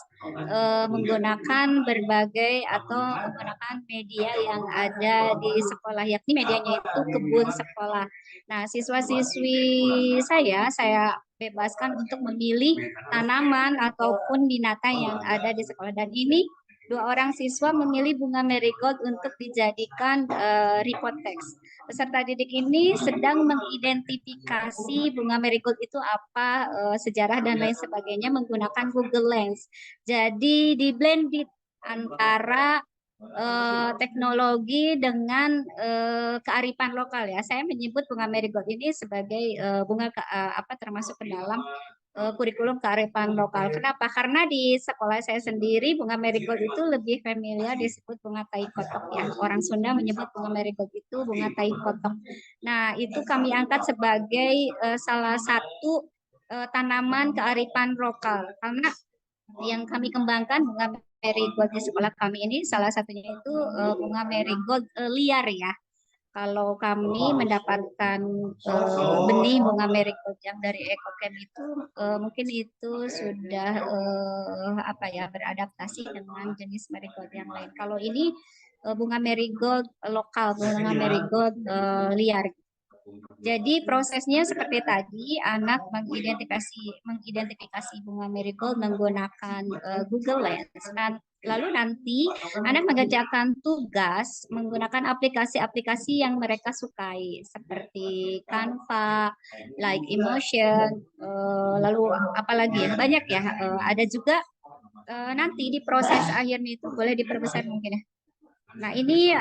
menggunakan berbagai atau menggunakan media yang ada di sekolah, yakni medianya itu kebun sekolah. Nah, siswa-siswi saya bebaskan untuk memilih tanaman ataupun binatang yang ada di sekolah, dan ini 2 orang siswa memilih bunga marigold untuk dijadikan report text. Peserta didik ini sedang mengidentifikasi bunga marigold itu apa, sejarah dan lain sebagainya menggunakan Google Lens. Jadi di blended antara teknologi dengan kearifan lokal ya. Saya menyebut bunga marigold ini sebagai bunga termasuk ke dalam kurikulum kearifan lokal. Kenapa? Karena di sekolah saya sendiri bunga marigold itu lebih familiar disebut bunga tai kotok ya. Orang Sunda menyebut bunga marigold itu bunga tai kotok. Nah, itu kami angkat sebagai salah satu tanaman kearifan lokal, karena yang kami kembangkan bunga marigold di sekolah kami ini salah satunya itu bunga marigold liar ya. Kalau kami mendapatkan benih bunga marigold yang dari EcoCamp itu mungkin itu sudah beradaptasi dengan jenis marigold yang lain. Kalau ini bunga marigold lokal, bunga marigold liar. Jadi prosesnya seperti tadi, anak mengidentifikasi bunga marigold menggunakan Google Lens. Lalu nanti anak mengerjakan tugas menggunakan aplikasi-aplikasi yang mereka sukai seperti Canva, Like Emotion, lalu apalagi ya, banyak ya. Ada juga nanti di proses akhirnya itu boleh diperbesar mungkin ya. Nah, ini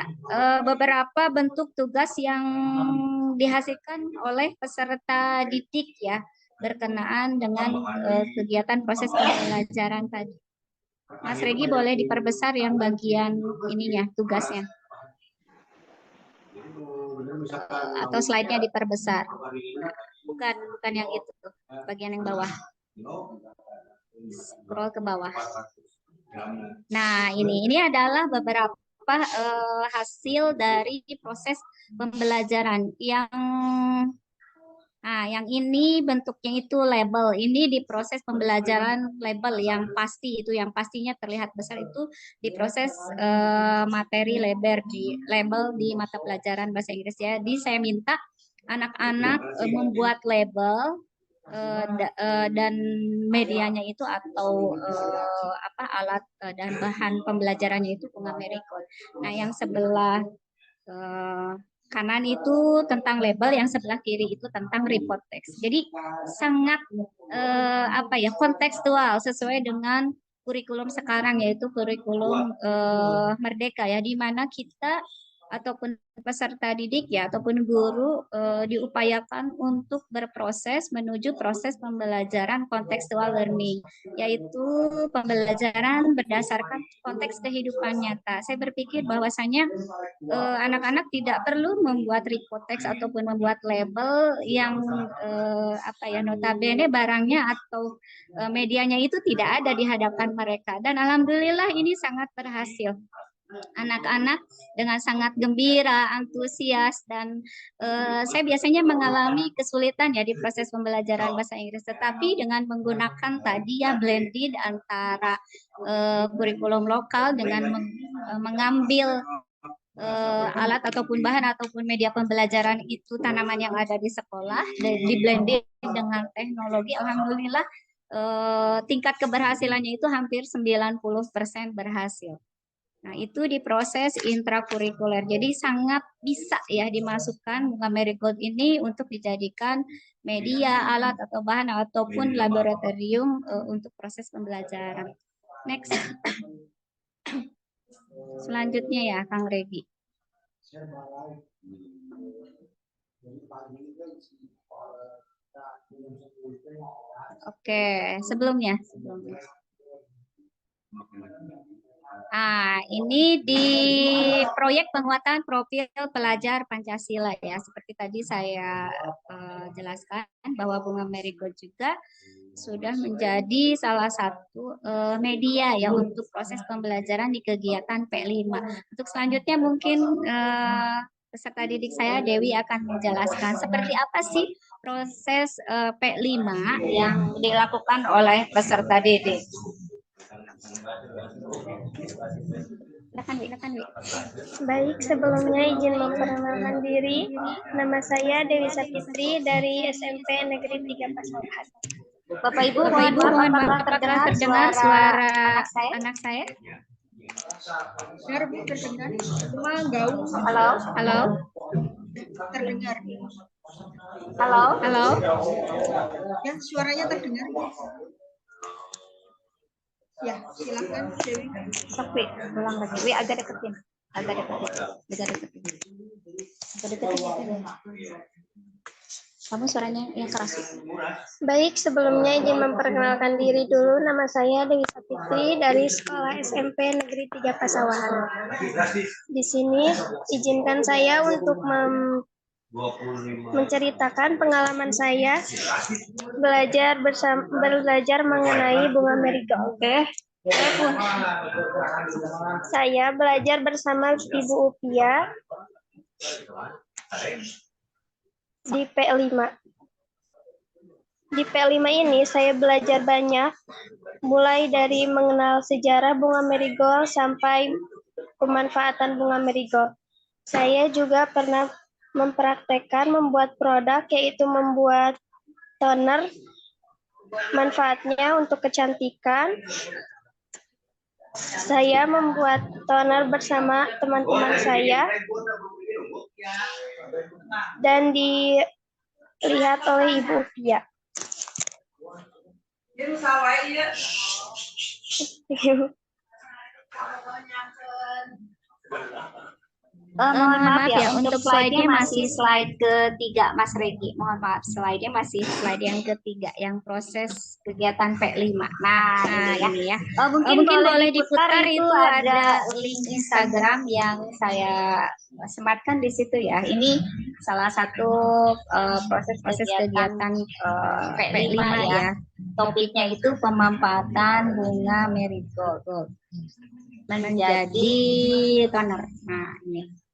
beberapa bentuk tugas yang dihasilkan oleh peserta didik ya, berkenaan dengan kegiatan proses pembelajaran tadi. Mas Regi boleh diperbesar yang bagian ininya, tugasnya. Atau slide-nya diperbesar. Bukan yang itu, bagian yang bawah. Scroll ke bawah. Nah, ini adalah beberapa hasil dari proses pembelajaran yang ini bentuknya itu label. Ini di proses pembelajaran label yang pasti itu, yang pastinya terlihat besar itu di proses materi label di mata pelajaran bahasa Inggris. Jadi saya minta anak-anak membuat label dan medianya itu atau alat dan bahan pembelajarannya itu bunga marigold. Nah, yang sebelah kanan itu tentang label, yang sebelah kiri itu tentang report text. Jadi sangat kontekstual sesuai dengan kurikulum sekarang, yaitu kurikulum merdeka ya, di mana kita ataupun peserta didik ya ataupun guru diupayakan untuk berproses menuju proses pembelajaran contextual learning, yaitu pembelajaran berdasarkan konteks kehidupan nyata. Saya berpikir bahwasanya anak-anak tidak perlu membuat report text ataupun membuat label yang notabene barangnya atau medianya itu tidak ada di hadapan mereka, dan alhamdulillah ini sangat berhasil. Anak-anak dengan sangat gembira, antusias, dan saya biasanya mengalami kesulitan ya di proses pembelajaran bahasa Inggris, tetapi dengan menggunakan tadi ya blended antara kurikulum lokal dengan mengambil alat ataupun bahan ataupun media pembelajaran itu tanaman yang ada di sekolah, di blended dengan teknologi, alhamdulillah tingkat keberhasilannya itu hampir 90% berhasil. Nah, itu di proses intrakurikuler. Jadi sangat bisa ya dimasukkan bunga marigold ini untuk dijadikan media, alat atau bahan ataupun laboratorium untuk proses pembelajaran. Next. Selanjutnya ya, Kang Regi. Oke, sebelumnya. Ini di proyek penguatan profil pelajar Pancasila ya. Seperti tadi saya jelaskan bahwa bunga marigold juga sudah menjadi salah satu media ya untuk proses pembelajaran di kegiatan P5. Untuk selanjutnya mungkin peserta didik saya Dewi akan menjelaskan seperti apa sih proses P5 yang dilakukan oleh peserta didik. Baik, sebelumnya izin memperkenalkan diri. Nama saya Dewi Sapitri dari SMP Negeri 3 Pasawahan. Bapak Ibu, mohon maaf apakah terdengar suara anak saya? Dengar, Bu, terdengar. Cuma gaung. Halo? Halo? Terdengar. Halo? Halo? Ya, suaranya terdengar. Ya, silakan Dewi. Sofi, ulang lagi. Wi, agak deketin. Agak deketin. Kamu suaranya yang keras. Baik, sebelumnya izin memperkenalkan diri dulu. Nama saya Dewi Sapitri dari Sekolah SMP Negeri 3 Pasawahan. Di sini izinkan saya untuk menceritakan pengalaman saya belajar mengenai bunga marigold. Saya belajar bersama Ibu Upia di P5. Di P5 ini saya belajar banyak, mulai dari mengenal sejarah bunga marigold sampai pemanfaatan bunga marigold. Saya juga pernah mempraktekkan membuat produk, yaitu membuat toner. Manfaatnya untuk kecantikan. Saya membuat toner bersama teman-teman saya dan dilihat oleh Ibu Pia. Mohon maaf ya, untuk slide-nya masih slide ketiga, Mas Regi. Mohon maaf, slide-nya masih slide yang ketiga, yang proses kegiatan P5. Nah ini ya. Mungkin boleh diputar, itu ada link Instagram yang saya sematkan di situ ya. Ini salah satu proses kegiatan P5 ya. Topiknya itu pemanfaatan bunga marigold menjadi toner. Nah, ini.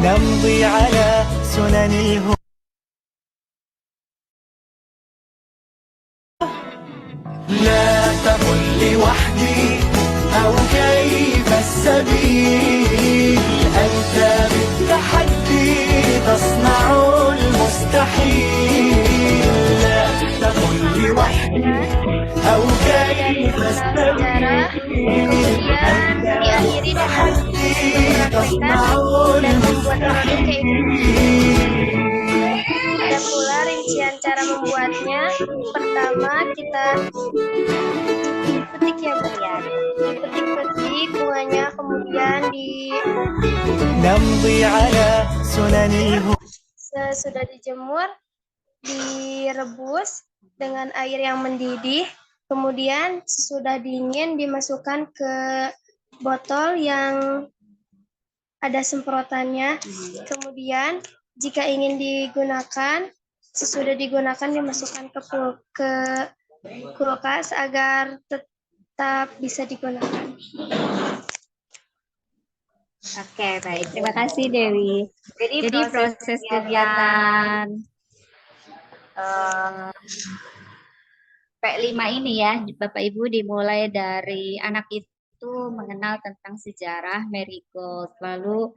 نمضي على سنن الهدى أو كيف السبيل أنت بالتحدي تصنع المستحيل لا تقل لوحدي أو كيف sejarah, kemudian diakhiri dengan mempraktekkan dan membuat produk kehidupan. Ada pula rincian cara membuatnya. Pertama kita petik ya Bu ya, dipetik-petik bunganya, kemudian نمضي على سنن sesudah dijemur direbus dengan air yang mendidih, kemudian sesudah dingin dimasukkan ke botol yang ada semprotannya, kemudian jika ingin digunakan, sesudah digunakan dimasukkan ke kulkas agar tetap bisa digunakan. Oke, baik. Terima kasih Dewi. Jadi proses kegiatan P5 ini ya, Bapak Ibu, dimulai dari anak itu mengenal tentang sejarah marigold. Lalu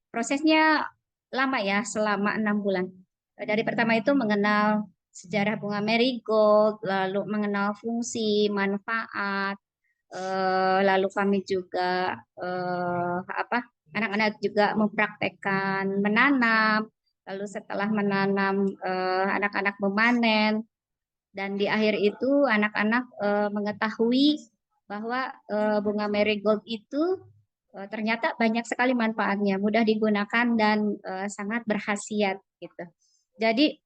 prosesnya lama ya, selama 6 bulan. Dari pertama itu mengenal sejarah bunga marigold, lalu mengenal fungsi, manfaat, lalu kami juga anak-anak juga mempraktekkan menanam, lalu setelah menanam anak-anak memanen, dan di akhir itu anak-anak mengetahui bahwa bunga marigold itu ternyata banyak sekali manfaatnya, mudah digunakan dan sangat berkhasiat gitu. Jadi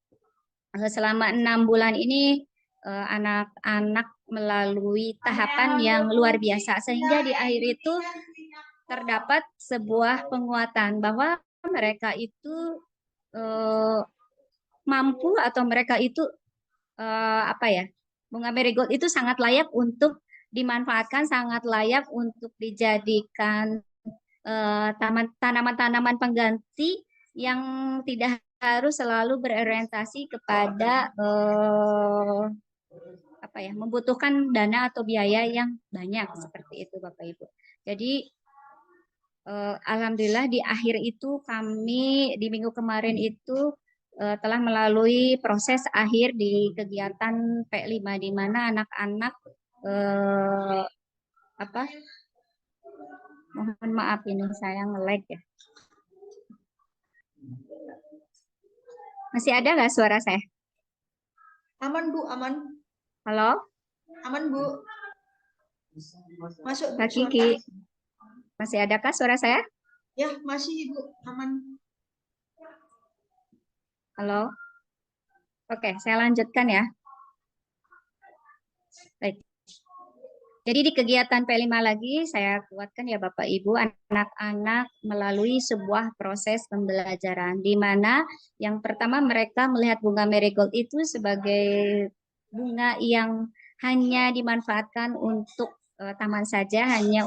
selama 6 bulan ini anak-anak melalui tahapan yang luar biasa, sehingga di akhir itu terdapat sebuah penguatan bahwa mereka itu mampu, atau mereka itu bunga marigold itu sangat layak untuk dimanfaatkan, sangat layak untuk dijadikan tanaman-tanaman pengganti yang tidak harus selalu berorientasi kepada membutuhkan dana atau biaya yang banyak, seperti itu Bapak Ibu. Jadi alhamdulillah di akhir itu kami di minggu kemarin itu telah melalui proses akhir di kegiatan P5, di mana anak-anak mohon maaf ini saya nge-lag ya. Masih ada nggak suara saya? Aman Bu, aman. Halo? Aman Bu. Masuk Bu. Kak Kiki. Masih adakah suara saya? Ya, masih Bu, aman. Halo? Oke, saya lanjutkan ya. Baik. Jadi di kegiatan P5 lagi saya kuatkan ya Bapak Ibu, anak-anak melalui sebuah proses pembelajaran di mana yang pertama mereka melihat bunga marigold itu sebagai bunga yang hanya dimanfaatkan untuk taman saja, hanya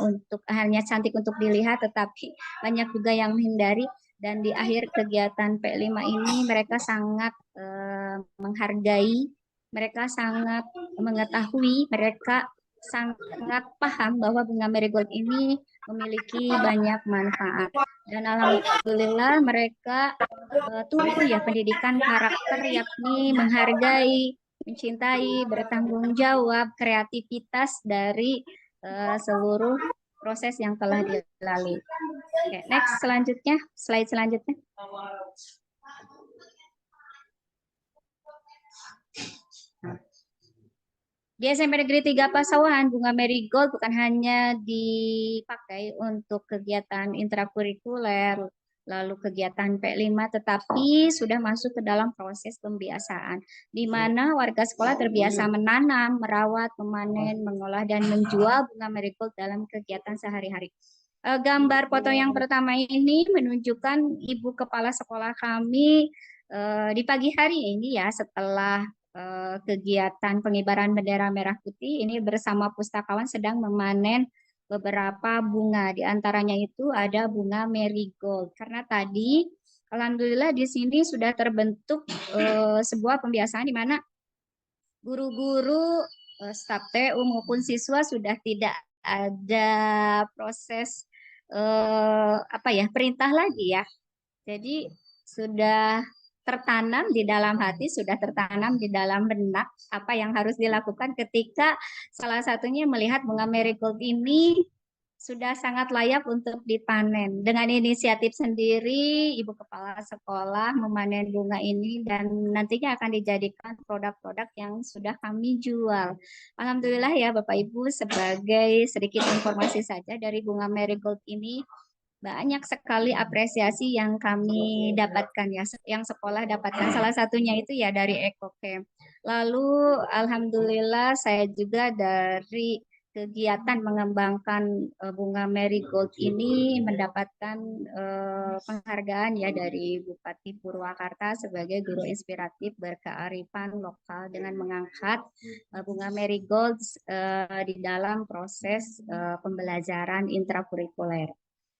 cantik untuk dilihat, tetapi banyak juga yang menghindari. Dan di akhir kegiatan P5 ini mereka sangat menghargai, mereka sangat mengetahui, mereka sangat paham bahwa bunga marigold ini memiliki banyak manfaat. Dan alhamdulillah mereka tumbuh ya pendidikan karakter, yakni menghargai, mencintai, bertanggung jawab, kreativitas dari seluruh proses yang telah dilalui. Oke, next selanjutnya, slide selanjutnya. Di SMP Negeri 3 Pasawahan, bunga marigold bukan hanya dipakai untuk kegiatan intrakurikuler, lalu kegiatan P5, tetapi sudah masuk ke dalam proses pembiasaan, di mana warga sekolah terbiasa menanam, merawat, memanen, mengolah, dan menjual bunga marigold dalam kegiatan sehari-hari. Gambar foto yang pertama ini menunjukkan ibu kepala sekolah kami di pagi hari ini ya, setelah kegiatan pengibaran bendera merah putih ini bersama pustakawan sedang memanen beberapa bunga. Di antaranya itu ada bunga marigold. Karena tadi alhamdulillah di sini sudah terbentuk sebuah pembiasaan di mana guru-guru staf TU maupun siswa sudah tidak ada proses perintah lagi ya. Jadi sudah tertanam di dalam hati, sudah tertanam di dalam benak apa yang harus dilakukan ketika salah satunya melihat bunga marigold ini sudah sangat layak untuk dipanen. Dengan inisiatif sendiri, Ibu Kepala Sekolah memanen bunga ini dan nantinya akan dijadikan produk-produk yang sudah kami jual. Alhamdulillah ya Bapak Ibu, sebagai sedikit informasi saja dari bunga marigold ini, banyak sekali apresiasi yang kami dapatkan ya, yang sekolah dapatkan. Salah satunya itu ya dari EcoCamp. Lalu alhamdulillah saya juga dari kegiatan mengembangkan bunga marigold ini mendapatkan penghargaan ya dari Bupati Purwakarta sebagai guru inspiratif berkearifan lokal dengan mengangkat bunga marigold di dalam proses pembelajaran intrakurikuler.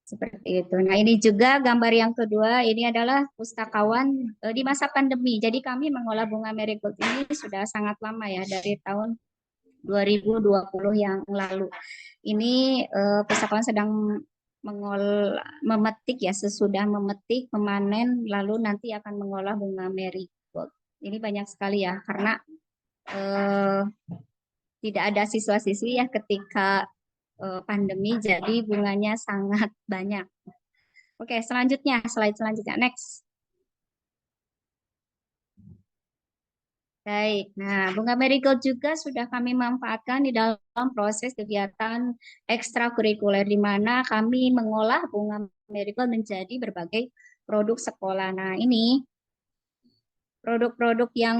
Seperti itu. Nah, ini juga gambar yang kedua, ini adalah pustakawan di masa pandemi. Jadi kami mengolah bunga marigold ini sudah sangat lama ya, dari tahun 2020 yang lalu. Ini pustakawan sedang memetik ya, sesudah memetik, memanen, lalu nanti akan mengolah bunga marigold. Ini banyak sekali ya, karena tidak ada siswa-siswi ya ketika pandemi, jadi bunganya sangat banyak. Oke, selanjutnya, slide selanjutnya, next. Baik, nah bunga marigold juga sudah kami manfaatkan di dalam proses kegiatan ekstrakurikuler di mana kami mengolah bunga marigold menjadi berbagai produk sekolah. Nah, ini produk-produk yang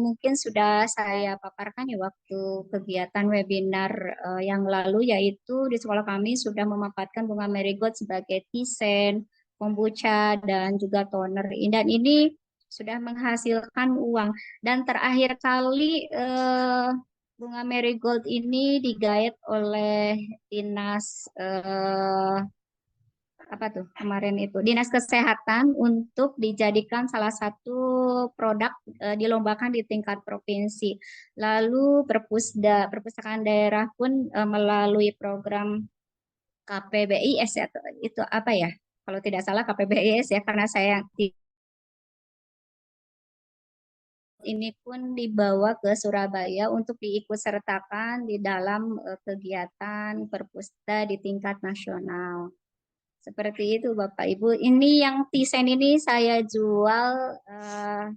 mungkin sudah saya paparkan ya waktu kegiatan webinar yang lalu, yaitu di sekolah kami sudah memanfaatkan bunga marigold sebagai tisen, kombucha, dan juga toner. Dan ini sudah menghasilkan uang. Dan terakhir kali bunga marigold ini digait oleh dinas Dinas Kesehatan untuk dijadikan salah satu produk dilombakan di tingkat provinsi. Lalu perpustakaan daerah pun melalui program KPBIS itu apa ya? Kalau tidak salah KPBIS ya, karena saya ini pun dibawa ke Surabaya untuk diikutsertakan di dalam kegiatan perpusta di tingkat nasional. Seperti itu Bapak Ibu. Ini yang tisen ini saya jual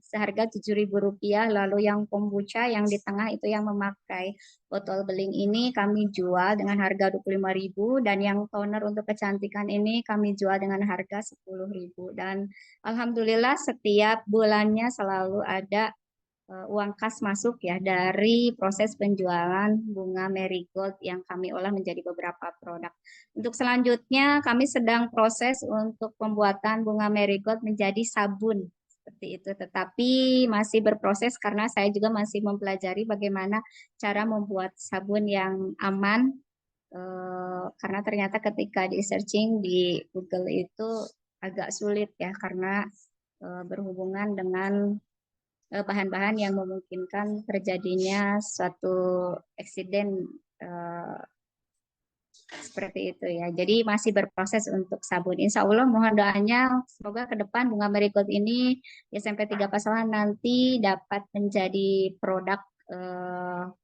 seharga Rp7.000. Lalu yang kombucha yang di tengah itu yang memakai botol beling ini kami jual dengan harga Rp25.000. Dan yang toner untuk kecantikan ini kami jual dengan harga Rp10.000. Dan alhamdulillah setiap bulannya selalu ada uang kas masuk ya dari proses penjualan bunga marigold yang kami olah menjadi beberapa produk. Untuk selanjutnya kami sedang proses untuk pembuatan bunga marigold menjadi sabun seperti itu, tetapi masih berproses karena saya juga masih mempelajari bagaimana cara membuat sabun yang aman karena ternyata ketika di searching di Google itu agak sulit ya karena berhubungan dengan bahan-bahan yang memungkinkan terjadinya suatu eksiden seperti itu ya. Jadi masih berproses untuk sabun. Insya Allah mohon doanya semoga ke depan bunga marigold ini di SMP 3 Pasaman nanti dapat menjadi produk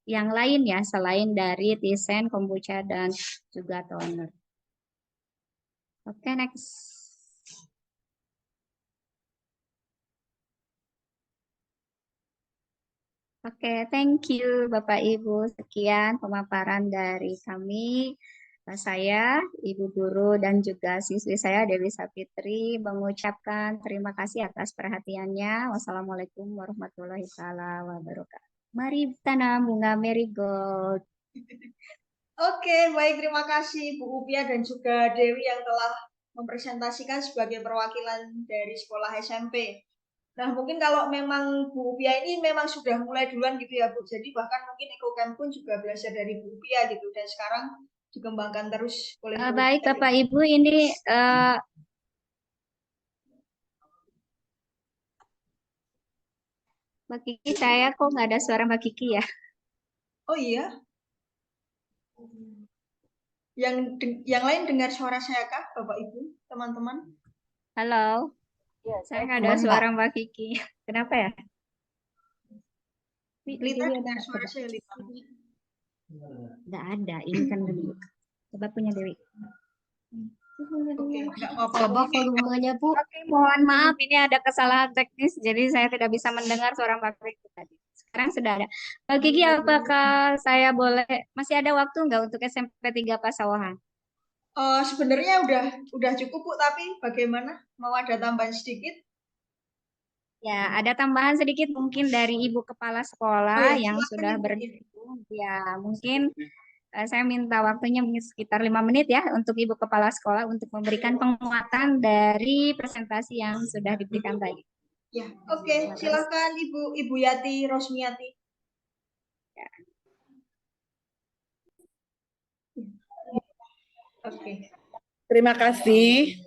yang lain ya selain dari tisen, kombucha dan juga toner. Oke, next. Oke, thank you Bapak Ibu. Sekian pemaparan dari kami. Saya, Ibu Guru, dan juga siswi saya Dewi Sapitri mengucapkan terima kasih atas perhatiannya. Wassalamualaikum warahmatullahi wabarakatuh. Mari tanam bunga marigold. Oke, baik, terima kasih Bu Upia dan juga Dewi yang telah mempresentasikan sebagai perwakilan dari sekolah SMP. Nah, mungkin kalau memang Bu Upia ini memang sudah mulai duluan gitu ya Bu, jadi bahkan mungkin EcoCamp pun juga belajar dari Bu Upia gitu, dan sekarang dikembangkan terus oleh Bu Baik Upia. Bapak Ibu, ini Mbak Kiki, saya kok nggak ada suara Mbak Kiki ya? Oh iya, yang lain dengar suara saya kah, Bapak Ibu, teman-teman? Halo, saya nggak ada Sebentar. suara Mbak Kiki. Kenapa ya? Lita dengar suara saya, Lita. Nggak ada, ini kan Dewi. Coba punya Dewi. Oke, nggak apa-apa. Volumenya, Bu. Oke, mohon maaf, ini ada kesalahan teknis, jadi saya tidak bisa mendengar suara Mbak Kiki tadi. Sekarang sudah ada. Mbak Kiki, apakah saya masih ada waktu nggak untuk SMP 3 Pasawahan? Sebenarnya udah cukup, Bu, tapi bagaimana? Mau ada tambahan sedikit? Ya, ada tambahan sedikit mungkin dari Ibu Kepala Sekolah yang sudah bergabung. Ya, mungkin saya minta waktunya mungkin sekitar 5 menit ya untuk Ibu Kepala Sekolah untuk memberikan penguatan dari presentasi yang sudah diberikan tadi. Ya, oke. Silakan Ibu Yati Rosmiati. Ya. Oke. Terima kasih.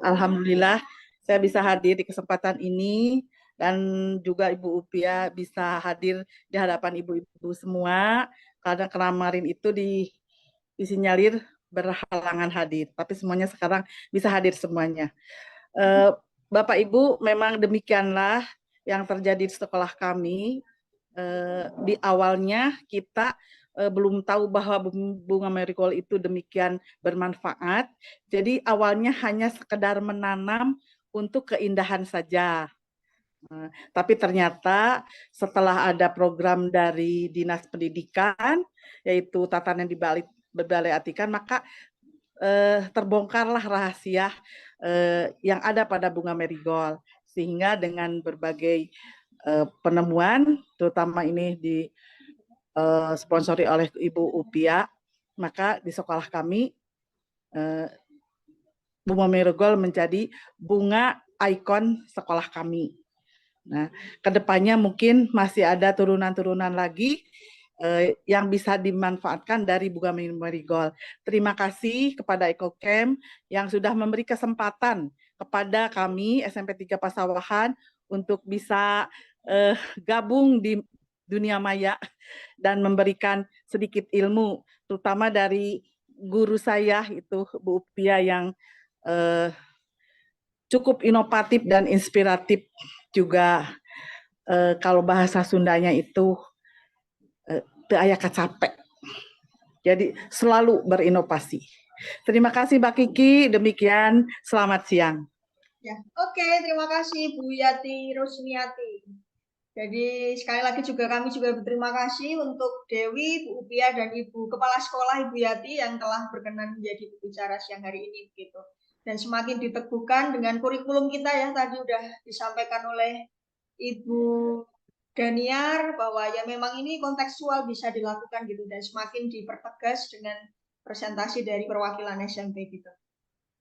Alhamdulillah saya bisa hadir di kesempatan ini dan juga Ibu Upia bisa hadir di hadapan ibu-ibu semua karena kemarin itu disinyalir berhalangan hadir, tapi semuanya sekarang bisa hadir semuanya. Bapak Ibu, memang demikianlah yang terjadi di sekolah kami. Di awalnya kita belum tahu bahwa bunga marigold itu demikian bermanfaat. Jadi awalnya hanya sekedar menanam untuk keindahan saja. Tapi ternyata setelah ada program dari Dinas Pendidikan, yaitu tatanan di Balai Atikan, maka terbongkarlah rahasia yang ada pada bunga marigold. Sehingga dengan berbagai penemuan, terutama ini disponsori oleh Ibu Upia, maka di sekolah kami bunga marigold menjadi bunga ikon sekolah kami. Nah, kedepannya mungkin masih ada turunan-turunan lagi yang bisa dimanfaatkan dari bunga marigold. Terima kasih kepada EcoCamp yang sudah memberi kesempatan kepada kami SMP 3 Pasawahan untuk bisa gabung di dunia maya dan memberikan sedikit ilmu, terutama dari guru saya itu Bu Upia yang cukup inovatif dan inspiratif juga. Kalau bahasa Sundanya itu teu aya capek. Jadi selalu berinovasi. Terima kasih Mbak Kiki, demikian selamat siang. Ya, oke, terima kasih Bu Yati Rosmiati. Jadi sekali lagi kami juga berterima kasih untuk Dewi, Bu Upia, dan Ibu Kepala Sekolah Ibu Yati yang telah berkenan menjadi pembicara siang hari ini begitu. Dan semakin diteguhkan dengan kurikulum kita ya, tadi sudah disampaikan oleh Ibu Daniar bahwa ya memang ini kontekstual bisa dilakukan gitu, dan semakin dipertegas dengan presentasi dari perwakilan SMP gitu.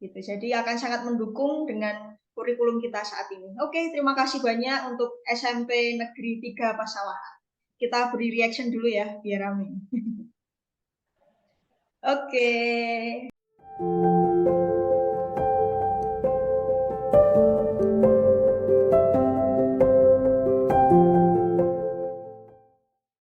Jadi akan sangat mendukung dengan kurikulum kita saat ini. Oke, terima kasih banyak untuk SMP Negeri 3 Pasawahan. Kita beri reaction dulu ya, biar rame. Oke.